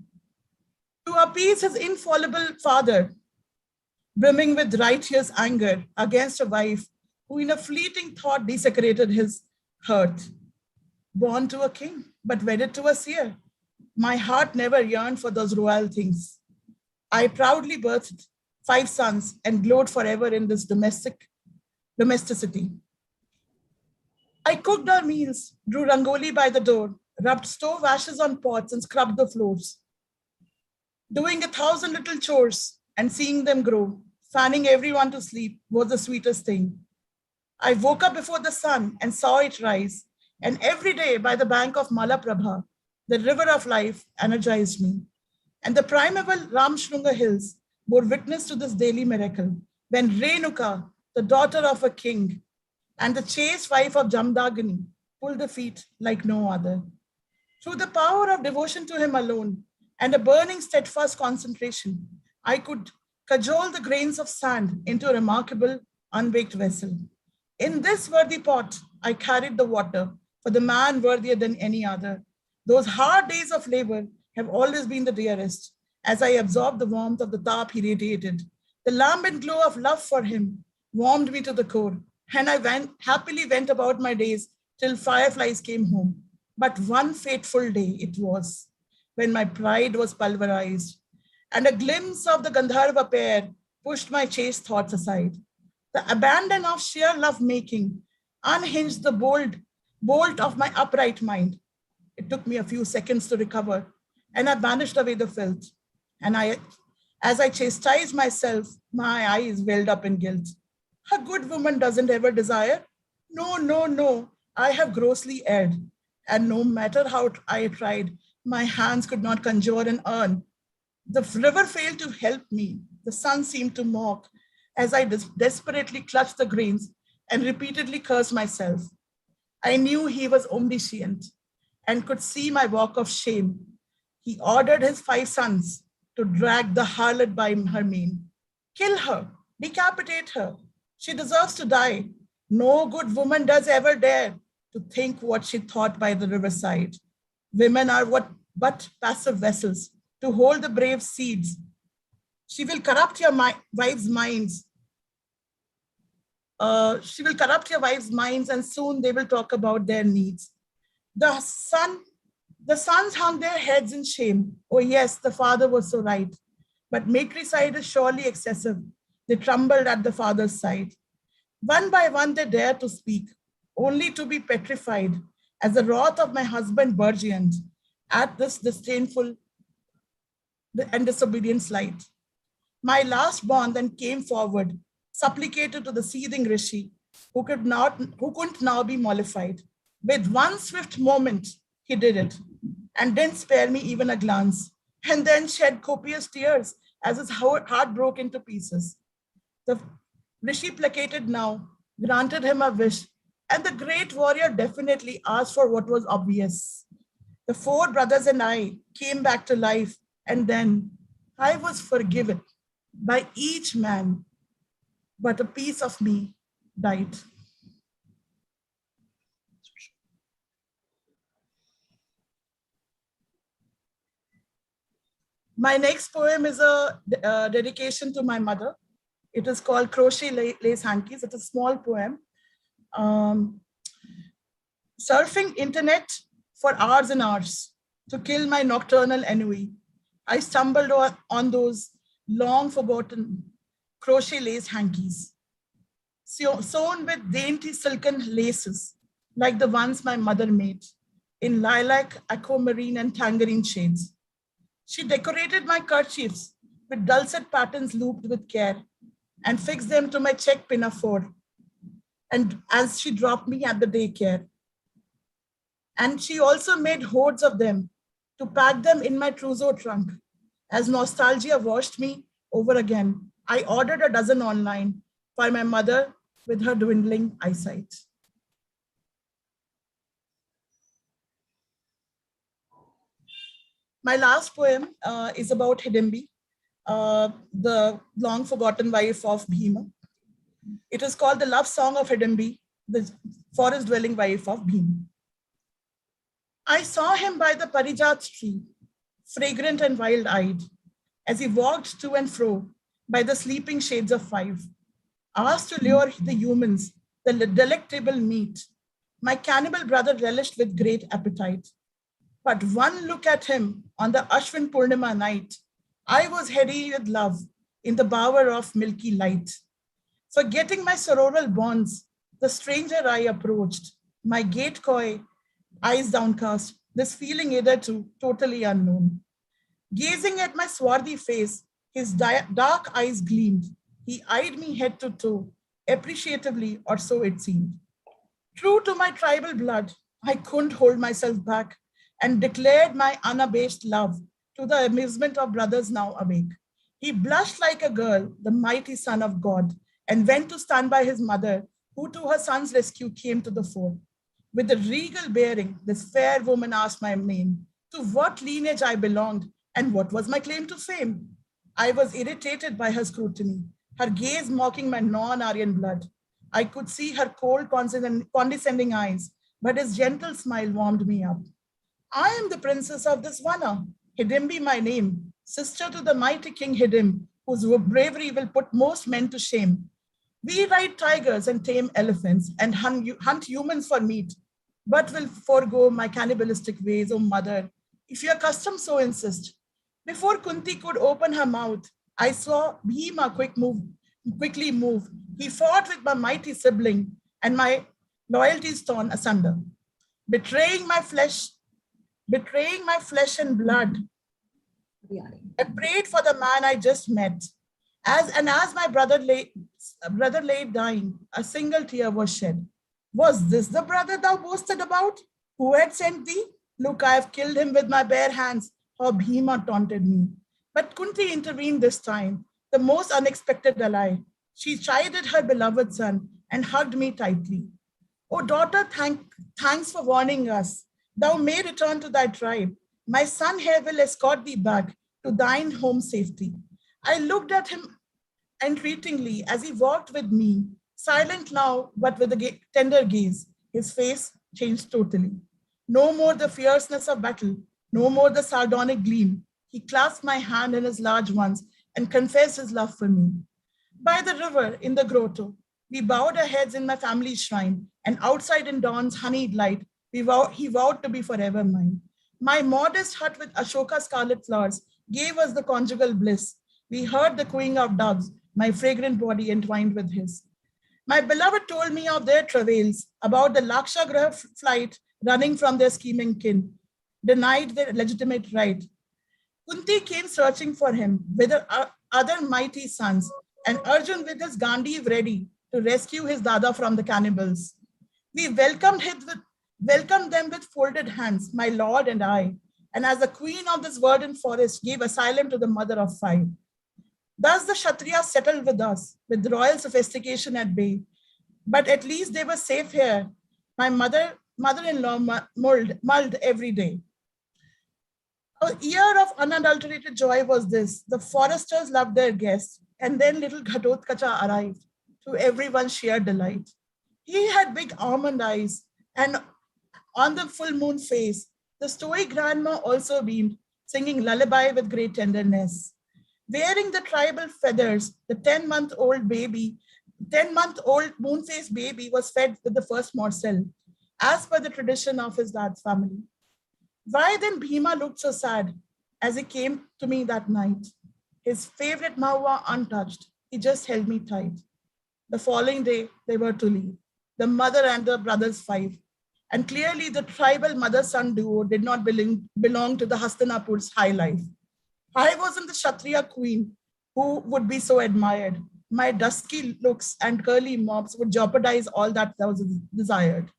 to appease his infallible father, brimming with righteous anger against a wife who in a fleeting thought desecrated his hearth. Born to a king, but wedded to a seer, my heart never yearned for those royal things. I proudly birthed 5 sons and glowed forever in this domesticity. I cooked our meals, drew rangoli by the door, rubbed stove ashes on pots and scrubbed the floors. Doing 1,000 little chores and seeing them grow, fanning everyone to sleep was the sweetest thing. I woke up before the sun and saw it rise, and every day by the bank of Malaprabha, the river of life energized me. And the primeval Ramshrunga hills bore witness to this daily miracle when Renuka, the daughter of a king, and the chaste wife of Jamdagini, pulled the feet like no other. Through the power of devotion to him alone and a burning steadfast concentration, I could cajole the grains of sand into a remarkable unbaked vessel. In this worthy pot, I carried the water for the man worthier than any other. Those hard days of labor have always been the dearest, as I absorbed the warmth of the tap he radiated. The lambent glow of love for him warmed me to the core, and I happily went about my days till fireflies came home. But one fateful day it was, when my pride was pulverized, and a glimpse of the Gandharva pair pushed my chaste thoughts aside. The abandon of sheer love-making unhinged the bolt of my upright mind. It took me a few seconds to recover, and I banished away the filth. And as I chastised myself, my eyes welled up in guilt. A good woman doesn't ever desire. No, no, no, I have grossly erred. And no matter how I tried, my hands could not conjure an urn. The river failed to help me. The sun seemed to mock as I desperately clutched the grains and repeatedly cursed myself. I knew he was omniscient and could see my walk of shame. He ordered his 5 sons to drag the harlot by her mane. Kill her, decapitate her. She deserves to die. No good woman does ever dare to think what she thought by the riverside. Women are but passive vessels to hold the brave seeds. She will corrupt your wives' minds. She will corrupt your wives' minds, and soon they will talk about their needs. The sun The sons hung their heads in shame. Oh yes, the father was so right. But matricide is surely excessive. They trembled at the father's side. One by one they dared to speak, only to be petrified as the wrath of my husband burgeoned at this disdainful and disobedient slight. My last born then came forward, supplicated to the seething Rishi, who couldn't now be mollified. With one swift moment, he did it, and didn't spare me even a glance, and then shed copious tears as his heart broke into pieces. The Rishi placated now, granted him a wish, and the great warrior definitely asked for what was obvious. The four brothers and I came back to life, and then I was forgiven by each man, but a piece of me died. My next poem is a dedication to my mother. It is called Crochet Lace Hankies. It's a small poem. Surfing internet for hours and hours to kill my nocturnal ennui, I stumbled on those long forgotten crochet lace hankies, sewn with dainty silken laces, like the ones my mother made, in lilac, aquamarine, and tangerine shades. She decorated my kerchiefs with dulcet patterns looped with care and fixed them to my check pinafore. And as she dropped me at the daycare, and she also made hordes of them to pack them in my trousseau trunk. As nostalgia washed me over again, I ordered a dozen online for my mother with her dwindling eyesight. My last poem is about Hidimbi, the long forgotten wife of Bhima. It is called The Love Song of Hidimbi, the forest dwelling wife of Bhima. I saw him by the Parijat tree, fragrant and wild-eyed, as he walked to and fro by the sleeping shades of five, asked to lure the humans the delectable meat. My cannibal brother relished with great appetite. But one look at him on the Ashwin Purnima night, I was heady with love in the bower of milky light. Forgetting my sororal bonds, the stranger I approached, my gate coy, eyes downcast, this feeling hitherto totally unknown. Gazing at my swarthy face, his dark eyes gleamed. He eyed me head to toe, appreciatively, or so it seemed. True to my tribal blood, I couldn't hold myself back and declared my unabashed love to the amusement of brothers now awake. He blushed like a girl, the mighty son of God, and went to stand by his mother, who to her son's rescue came to the fore. With a regal bearing, this fair woman asked my name, to what lineage I belonged, and what was my claim to fame. I was irritated by her scrutiny, her gaze mocking my non-Aryan blood. I could see her cold, condescending eyes, but his gentle smile warmed me up. I am the princess of this Vana, Hidimbi my name, sister to the mighty King Hidim, whose bravery will put most men to shame. We ride tigers and tame elephants and hunt humans for meat, but will forego my cannibalistic ways, O mother, if your custom so insist. Before Kunti could open her mouth, I saw Bhima quickly move. He fought with my mighty sibling, and my loyalties torn asunder. Betraying my flesh and blood, I prayed for the man I just met. As my brother lay dying, a single tear was shed. Was this the brother thou boasted about? Who had sent thee? Look, I have killed him with my bare hands. How Bhima taunted me. But Kunti intervened this time, the most unexpected ally. She chided her beloved son and hugged me tightly. Oh, daughter, thanks for warning us. Thou may return to thy tribe. My son here will escort thee back to thine home safety. I looked at him entreatingly as he walked with me, silent now, but with a tender gaze. His face changed totally. No more the fierceness of battle, no more the sardonic gleam. He clasped my hand in his large ones and confessed his love for me. By the river, in the grotto, we bowed our heads in my family's shrine, and outside in dawn's honeyed light, he vowed to be forever mine. My modest hut with Ashoka scarlet flowers gave us the conjugal bliss. We heard the cooing of doves, my fragrant body entwined with his. My beloved told me of their travails, about the Lakshagraha flight running from their scheming kin, denied their legitimate right. Kunti came searching for him with her other mighty sons, and Arjun with his Gandhi ready to rescue his Dada from the cannibals. We welcomed them with folded hands, my lord and I, and as the queen of this verdant forest gave asylum to the mother of five. Thus the Kshatriyas settled with us, with royal sophistication at bay. But at least they were safe here. My mother-in-law mulled every day. A year of unadulterated joy was this. The foresters loved their guests, and then little Ghatotkacha arrived, to everyone's sheer delight. He had big almond eyes, and on the full moon face, the stoic grandma also beamed, singing lullaby with great tenderness. Wearing the tribal feathers, the 10-month-old moon-faced baby was fed with the first morsel, as per the tradition of his dad's family. Why then Bhima looked so sad as he came to me that night? His favorite mawa untouched, he just held me tight. The following day, they were to leave, the mother and the brothers five. And clearly the tribal mother-son duo did not belong to the Hastinapur's high life. I wasn't the Kshatriya queen who would be so admired. My dusky looks and curly mobs would jeopardize all that was desired.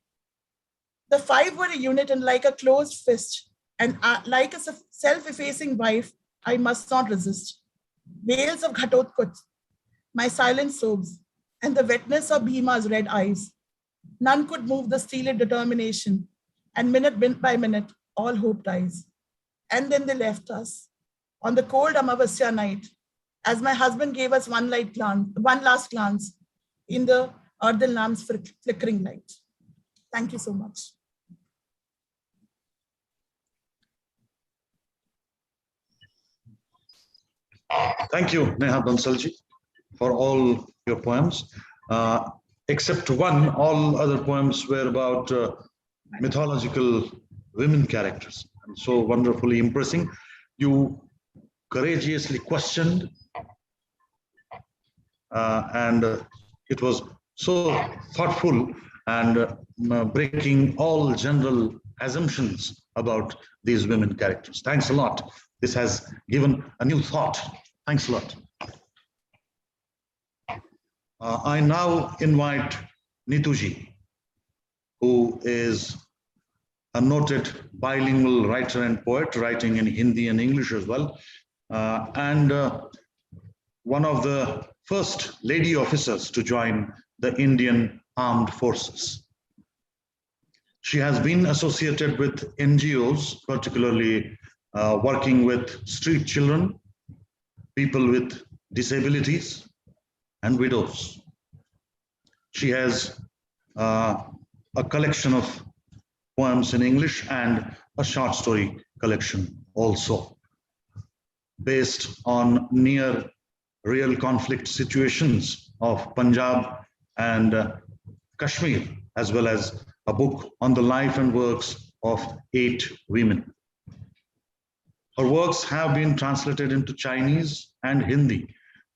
The five were a unit and like a closed fist, and like a self-effacing wife, I must not resist. Wails of Ghatotkut, my silent sobs, and the wetness of Bhima's red eyes. None could move the steely determination, and minute by minute, all hope dies. And then they left us on the cold Amavasya night, as my husband gave us one last glance in the Ardil lamp's flickering light. Thank you so much. Thank you, Neha Bansalji, for all your poems. Except one, all other poems were about mythological women characters. And so wonderfully impressing. You courageously questioned, and it was so thoughtful and breaking all general assumptions about these women characters. Thanks a lot. This has given a new thought. Thanks a lot. I now invite Nituji, who is a noted bilingual writer and poet, writing in Hindi and English as well, and one of the first lady officers to join the Indian Armed Forces. She has been associated with NGOs, particularly working with street children, people with disabilities, and widows. She has a collection of poems in English and a short story collection also, based on near real conflict situations of Punjab and Kashmir, as well as a book on the life and works of 8 women. Her works have been translated into Chinese and Hindi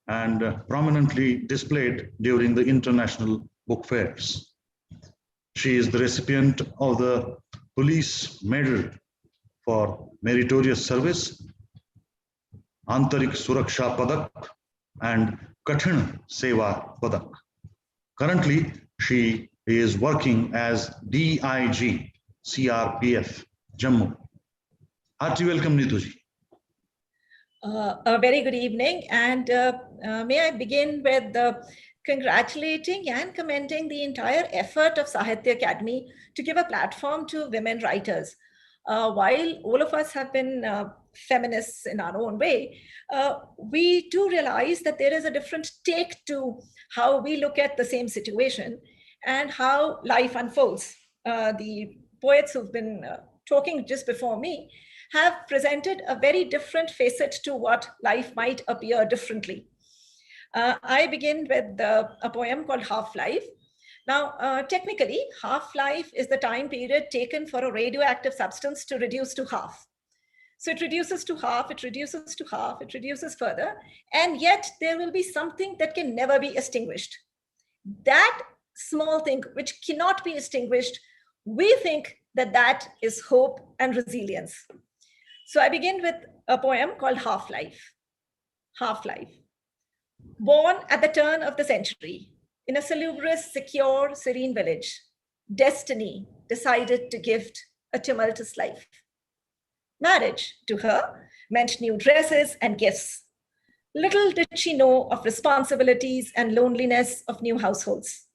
and prominently displayed during the international book fairs. She is the recipient of the Police Medal for Meritorious Service, Antarik Suraksha Padak, and Kathin Seva Padak. Currently, she is working as DIG, CRPF, Jammu. Hearty welcome, Nituji. A very good evening, and may I begin with congratulating and commending the entire effort of Sahitya Akademi to give a platform to women writers. While all of us have been feminists in our own way, we do realize that there is a different take to how we look at the same situation and how life unfolds. The poets who've been talking just before me have presented a very different facet to what life might appear differently. I begin with a poem called Half-Life. Now, technically, half-life is the time period taken for a radioactive substance to reduce to half. So it reduces to half, it reduces to half, it reduces further, and yet there will be something that can never be extinguished. That small thing which cannot be extinguished, we think that that is hope and resilience. So I begin with a poem called Half-Life. Half-Life. Born at the turn of the century, in a salubrious, secure, serene village, destiny decided to gift a tumultuous life. Marriage, to her, meant new dresses and gifts. Little did she know of responsibilities and loneliness of new households.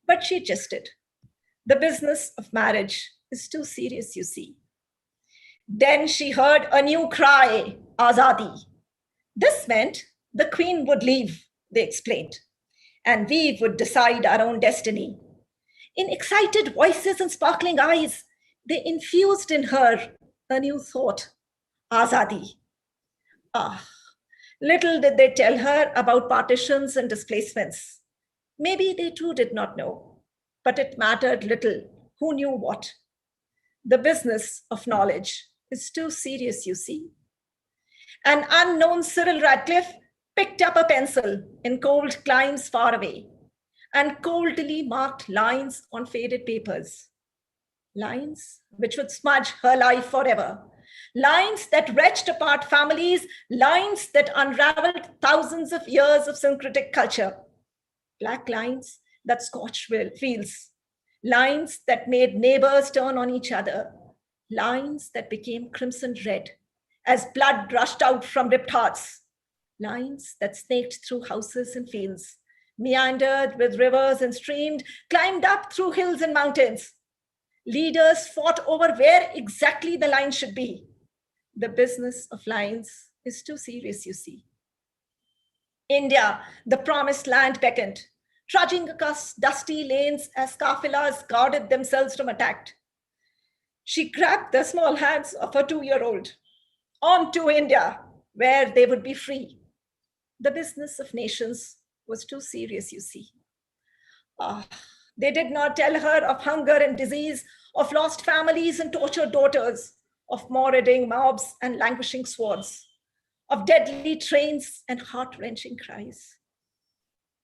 But she jested. The business of marriage is too serious, you see. Then she heard a new cry, Azadi. This meant the queen would leave, they explained, and we would decide our own destiny. In excited voices and sparkling eyes, they infused in her a new thought, Azadi. Ah, little did they tell her about partitions and displacements. Maybe they too did not know, but it mattered little who knew what. The business of knowledge is too serious, you see. An unknown Cyril Radcliffe picked up a pencil in cold climes far away and coldly marked lines on faded papers. Lines which would smudge her life forever. Lines that wrenched apart families, lines that unraveled thousands of years of syncretic culture. Black lines that scorched fields. Lines that made neighbors turn on each other. Lines that became crimson red as blood rushed out from ripped hearts. Lines that snaked through houses and fields, meandered with rivers and streamed, climbed up through hills and mountains. Leaders fought over where exactly the line should be. The business of lines is too serious, you see. India, the promised land, beckoned, trudging across dusty lanes as kafilas guarded themselves from attack. She grabbed the small hands of her 2-year-old. On to India, where they would be free. The business of nations was too serious, you see. They did not tell her of hunger and disease, of lost families and tortured daughters, of marauding mobs and languishing swords, of deadly trains and heart-wrenching cries.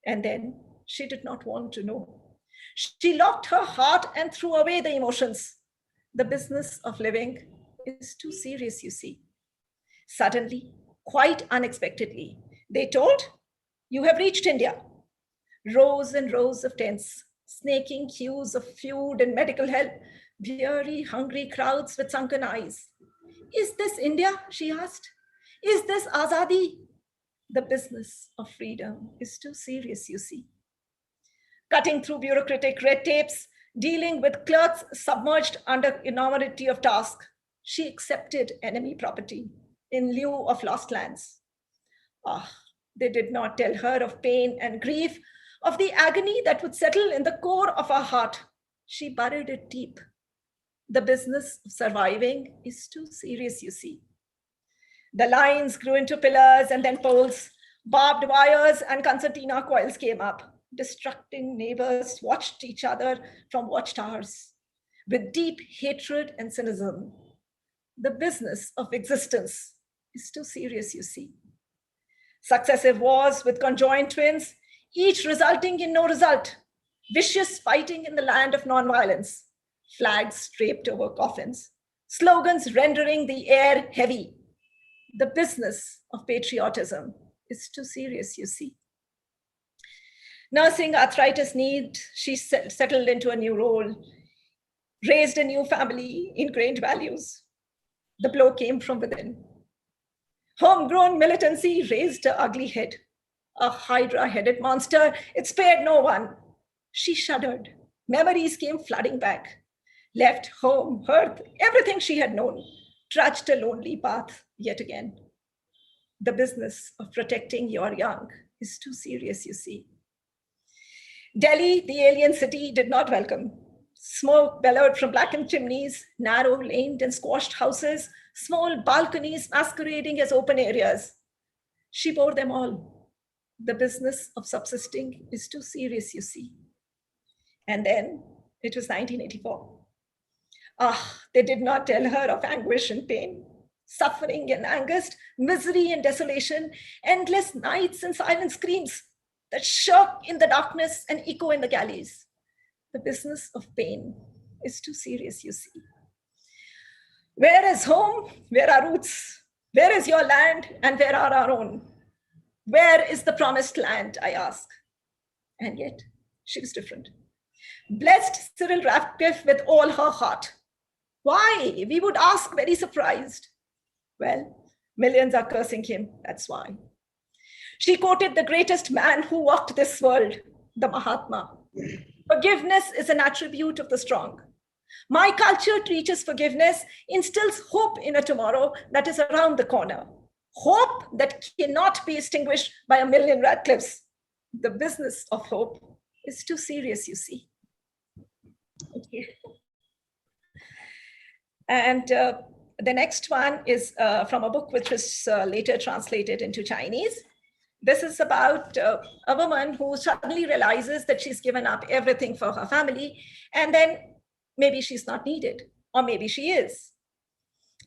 And then she did not want to know. She locked her heart and threw away the emotions. The business of living is too serious, you see. Suddenly, quite unexpectedly, they told, "You have reached India." Rows and rows of tents, snaking queues of food and medical help, weary, hungry crowds with sunken eyes. "Is this India?" she asked. "Is this Azadi?" The business of freedom is too serious, you see. Cutting through bureaucratic red tapes, dealing with clerks submerged under enormity of task, she accepted enemy property in lieu of lost lands. They did not tell her of pain and grief, of the agony that would settle in the core of her heart. She buried it deep. The business of surviving is too serious, you see. The lines grew into pillars and then poles. Barbed wires and concertina coils came up. Destructing neighbors watched each other from watchtowers with deep hatred and cynicism. The business of existence is too serious, you see. Successive wars with conjoined twins, each resulting in no result. Vicious fighting in the land of nonviolence. Flags draped over coffins. Slogans rendering the air heavy. The business of patriotism is too serious, you see. Nursing arthritis need, she settled into a new role, raised a new family, ingrained values. The blow came from within. Homegrown militancy raised her ugly head. A hydra-headed monster, it spared no one. She shuddered. Memories came flooding back. Left home, hearth, everything she had known, trudged a lonely path yet again. The business of protecting your young is too serious, you see. Delhi, the alien city, did not welcome. Smoke bellowed from blackened chimneys, narrow-laned and squashed houses, small balconies masquerading as open areas. She bore them all. The business of subsisting is too serious, you see. And then it was 1984. They did not tell her of anguish and pain, suffering and angst, misery and desolation, endless nights and silent screams that shook in the darkness and echo in the galleys. The business of pain is too serious, you see. Where is home? Where are roots? Where is your land and where are our own? Where is the promised land, I ask. And yet, she was different. Blessed Cyril Radcliffe with all her heart. Why? We would ask, very surprised. Well, millions are cursing him, that's why. She quoted the greatest man who walked this world, the Mahatma. Forgiveness is an attribute of the strong. My culture teaches forgiveness, instills hope in a tomorrow that is around the corner. Hope that cannot be extinguished by a million Radcliffes. The business of hope is too serious, you see. Okay. And the next one is from a book which was later translated into Chinese. This is about a woman who suddenly realizes that she's given up everything for her family, and then maybe she's not needed, or maybe she is.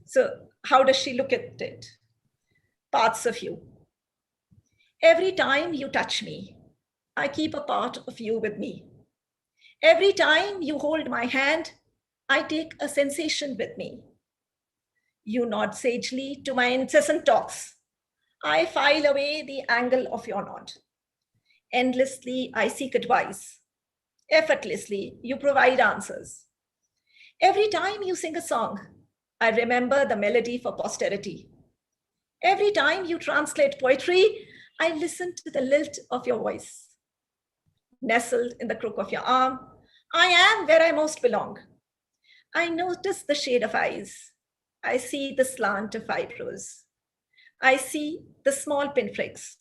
So how does she look at it? Parts of you. Every time you touch me, I keep a part of you with me. Every time you hold my hand, I take a sensation with me. You nod sagely to my incessant talks. I file away the angle of your nod. Endlessly, I seek advice. Effortlessly, you provide answers. Every time you sing a song, I remember the melody for posterity. Every time you translate poetry, I listen to the lilt of your voice. Nestled in the crook of your arm, I am where I most belong. I notice the shade of eyes. I see the slant of eyebrows. I see the small pinpricks.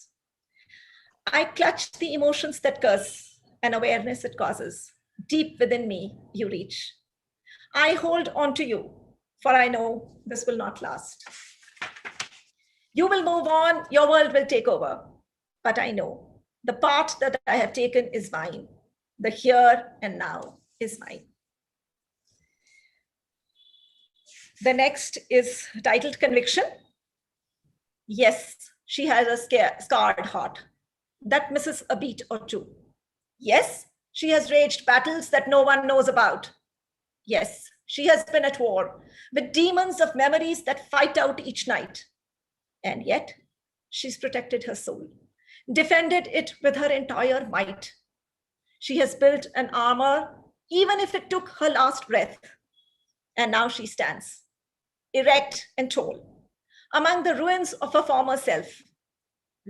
I clutch the emotions that curse and awareness it causes. Deep within me, you reach. I hold on to you, for I know this will not last. You will move on, your world will take over. But I know the part that I have taken is mine. The here and now is mine. The next is titled Conviction. Yes, she has a scarred heart that misses a beat or two. Yes, she has raged battles that no one knows about. Yes, she has been at war with demons of memories that fight out each night. And yet, she's protected her soul, defended it with her entire might. She has built an armor, even if it took her last breath. And now she stands, erect and tall, among the ruins of her former self,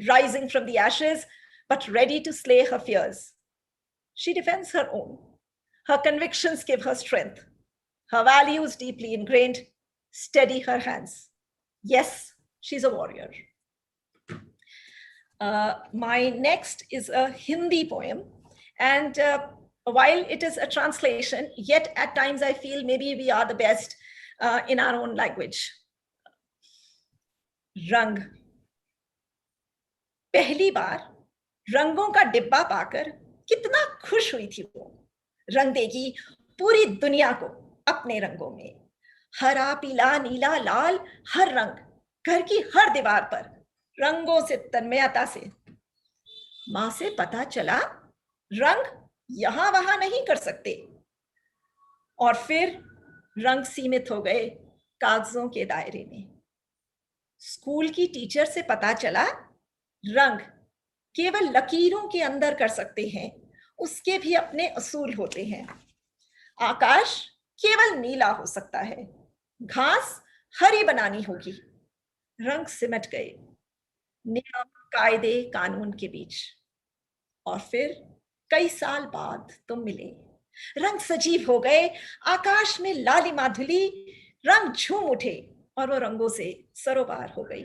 rising from the ashes, but ready to slay her fears. She defends her own. Her convictions give her strength. Her values deeply ingrained steady her hands. Yes, she's a warrior. My next is a Hindi poem. And while it is a translation, yet at times I feel maybe we are the best in our own language. रंग पहली बार रंगों का डिब्बा पाकर कितना खुश हुई थी वो। रंग देगी पूरी दुनिया को अपने रंगों में, हरा पीला नीला लाल हर रंग घर की हर दीवार पर रंगों से तन्मयता से। मां से पता चला रंग यहां वहां नहीं कर सकते, और फिर रंग सीमित हो गए कागजों के दायरे में। स्कूल की टीचर से पता चला रंग केवल लकीरों के अंदर कर सकते हैं, उसके भी अपने असूल होते हैं। आकाश केवल नीला हो सकता है, घास हरी बनानी होगी। रंग सिमट गए नियम कायदे कानून के बीच, और फिर कई साल बाद तुम मिले। रंग सजीव हो गए, आकाश में लाली माधुली, रंग झूम उठे और वो रंगों से सरोबार हो गई।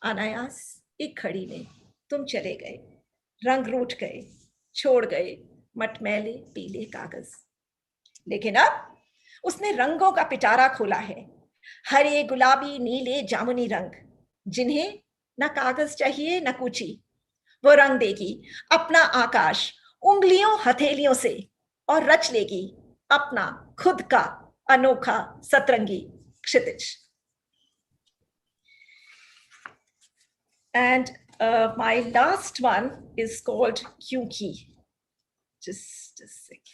अनायास एक घड़ी में तुम चले गए, रंग रूठ गए, छोड़ गए मटमैले पीले कागज। लेकिन अब उसने रंगों का पिटारा खोला है, हरे गुलाबी नीले जामुनी रंग, जिन्हें न कागज चाहिए न कुची। वो रंग देगी अपना आकाश उंगलियों हथेलियों से, और रच लेगी अपना खुद का अनोखा सतरंगी क्षितिज. And my last one is called Kyunki. Just a second.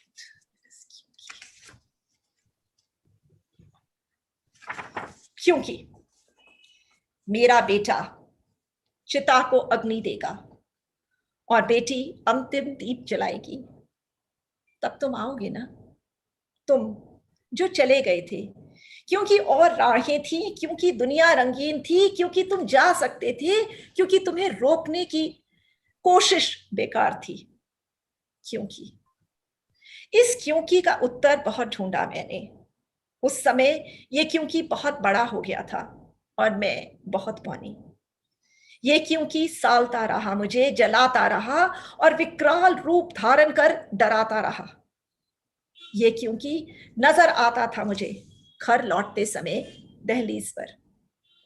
Kyunki. मेरा बेटा चिता को अग्नि देगा और बेटी अंतिम दीप जलाएगी. तब तुम आओगे ना, तुम जो चले गए थे, क्योंकि और राहें थी, क्योंकि दुनिया रंगीन थी, क्योंकि तुम जा सकते थे, क्योंकि तुम्हें रोकने की कोशिश बेकार थी. क्योंकि इस क्योंकि का उत्तर बहुत ढूंढा मैंने. उस समय ये क्योंकि बहुत बड़ा हो गया था और मैं बहुत पौनी. ये क्योंकि सालता रहा, मुझे जलाता रहा और विकराल रूप धारण कर डराता रहा. ये क्योंकि नजर आता था मुझे घर लौटते समय दहलीज पर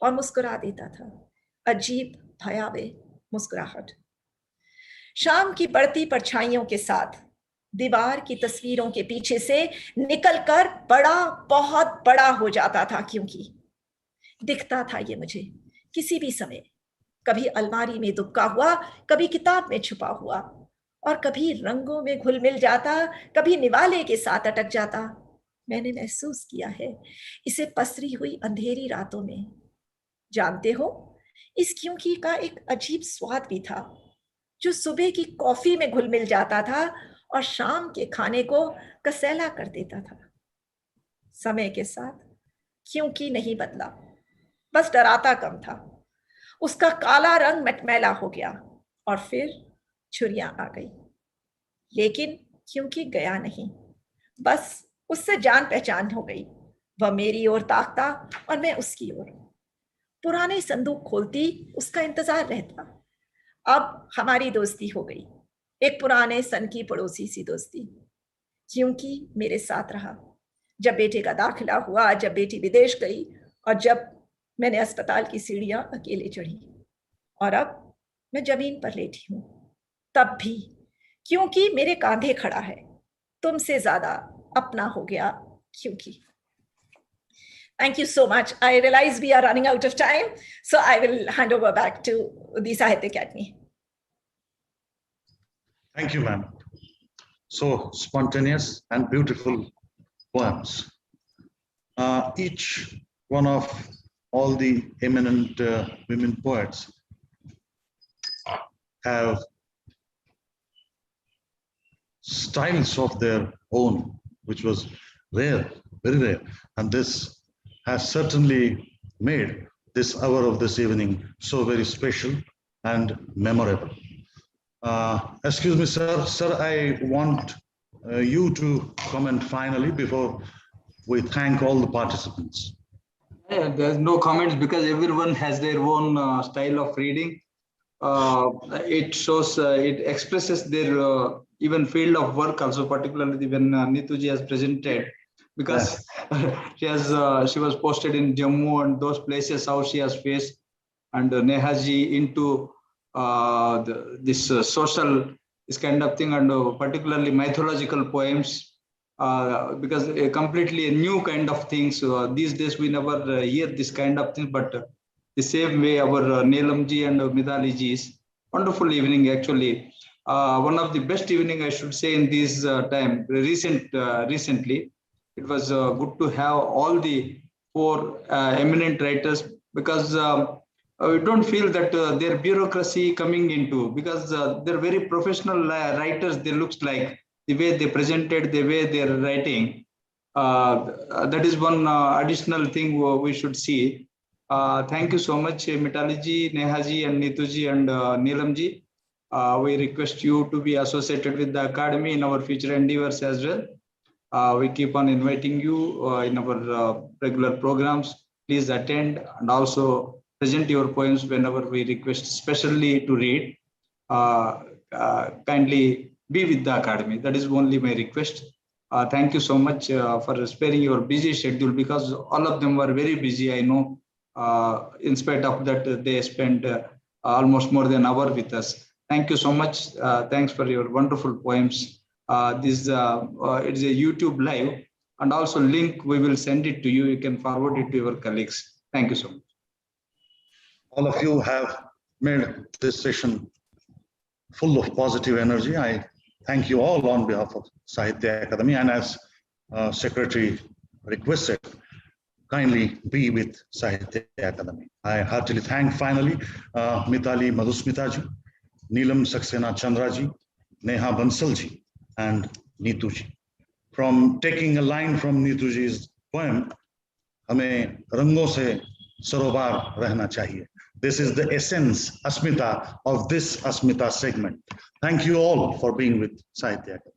और मुस्कुरा देता था, अजीब भयावह मुस्कुराहट. शाम की बढ़ती परछाइयों के साथ दीवार की तस्वीरों के पीछे से निकलकर बड़ा, बहुत बड़ा हो जाता था. क्योंकि दिखता था ये मुझे किसी भी समय, कभी अलमारी में दुबका हुआ, कभी किताब में छुपा हुआ, और कभी रंगों में घुल मिल जाता, कभी निवाले के साथ अटक जाता. मैंने महसूस किया है इसे पसरी हुई अंधेरी रातों में. जानते हो, इस क्योंकि का एक अजीब स्वाद भी था, जो सुबह की कॉफी में घुल मिल जाता था और शाम के खाने को कसैला कर देता था. समय के साथ क्योंकि नहीं बदला, बस डराता कम था. उसका काला रंग मटमैला हो गया और फिर छुरियां आ गई. लेकिन क्योंकि गया नहीं, बस उससे जान पहचान हो गई. वह मेरी ओर ताकता और मैं उसकी ओर. पुराने संदूक खोलती, उसका इंतजार रहता. अब हमारी दोस्ती हो गई, एक पुराने सन की पड़ोसी सी दोस्ती. क्योंकि मेरे साथ रहा जब बेटे का दाखिला हुआ, जब बेटी विदेश गई और जब मैंने अस्पताल की सीढ़ियां अकेले चढ़ी. और अब मैं जमीन पर लेटी हूं, तब भी क्योंकि मेरे कांधे खड़ा है. तुमसे ज्यादा अपना हो गया क्योंकि. Thank you so much. I realize we are running out of time, so I will hand over back to the Sahitya Academy. Thank you, ma'am. So spontaneous and beautiful poems. Each one of all the eminent women poets have styles of their own, which was rare, very rare. And this has certainly made this hour of this evening so very special and memorable. Excuse me, sir. Sir, I want you to comment finally before we thank all the participants. Yeah, there's no comments because everyone has their own style of reading. It shows, it expresses their even field of work also, particularly when Nitu ji has presented, because she was posted in Jammu and those places, how she has faced, and Neha ji into this social, this kind of thing, and particularly mythological poems, because completely a new kind of things. These days we never hear this kind of thing, but the same way our Neelam ji and Mithali ji's wonderful evening actually. One of the best evening I should say in this time, recently. It was good to have all the four eminent writers, because we don't feel that their bureaucracy coming into, because they're very professional writers. They looks like the way they presented, the way they're writing. That is one additional thing we should see. Thank you so much, Mithali ji, Neha ji, and Nitu ji, and Neelam ji. We request you to be associated with the Academy in our future endeavors as well. We keep on inviting you in our regular programs. Please attend and also present your poems whenever we request specially to read. Kindly be with the Academy. That is only my request. Thank you so much for sparing your busy schedule, because all of them were very busy, I know. In spite of that, they spent almost more than an hour with us. Thank you so much. Thanks for your wonderful poems. It's a YouTube live, and also link we will send it to you. You can forward it to your colleagues. Thank you so much. All of you have made this session full of positive energy. I thank you all on behalf of Sahitya Akademi, and as Secretary requested, kindly be with Sahitya Akademi. I heartily thank finally Mithali Madhusmita ji, Neelam Saxena Chandra ji, Neha Bansal ji, and Nitu ji. From taking a line from Nitu ji's poem, हमें रंगों से सरोबार रहना चाहिए. This is the essence, Asmita, of this Asmita segment. Thank you all for being with Sahitya Akademi.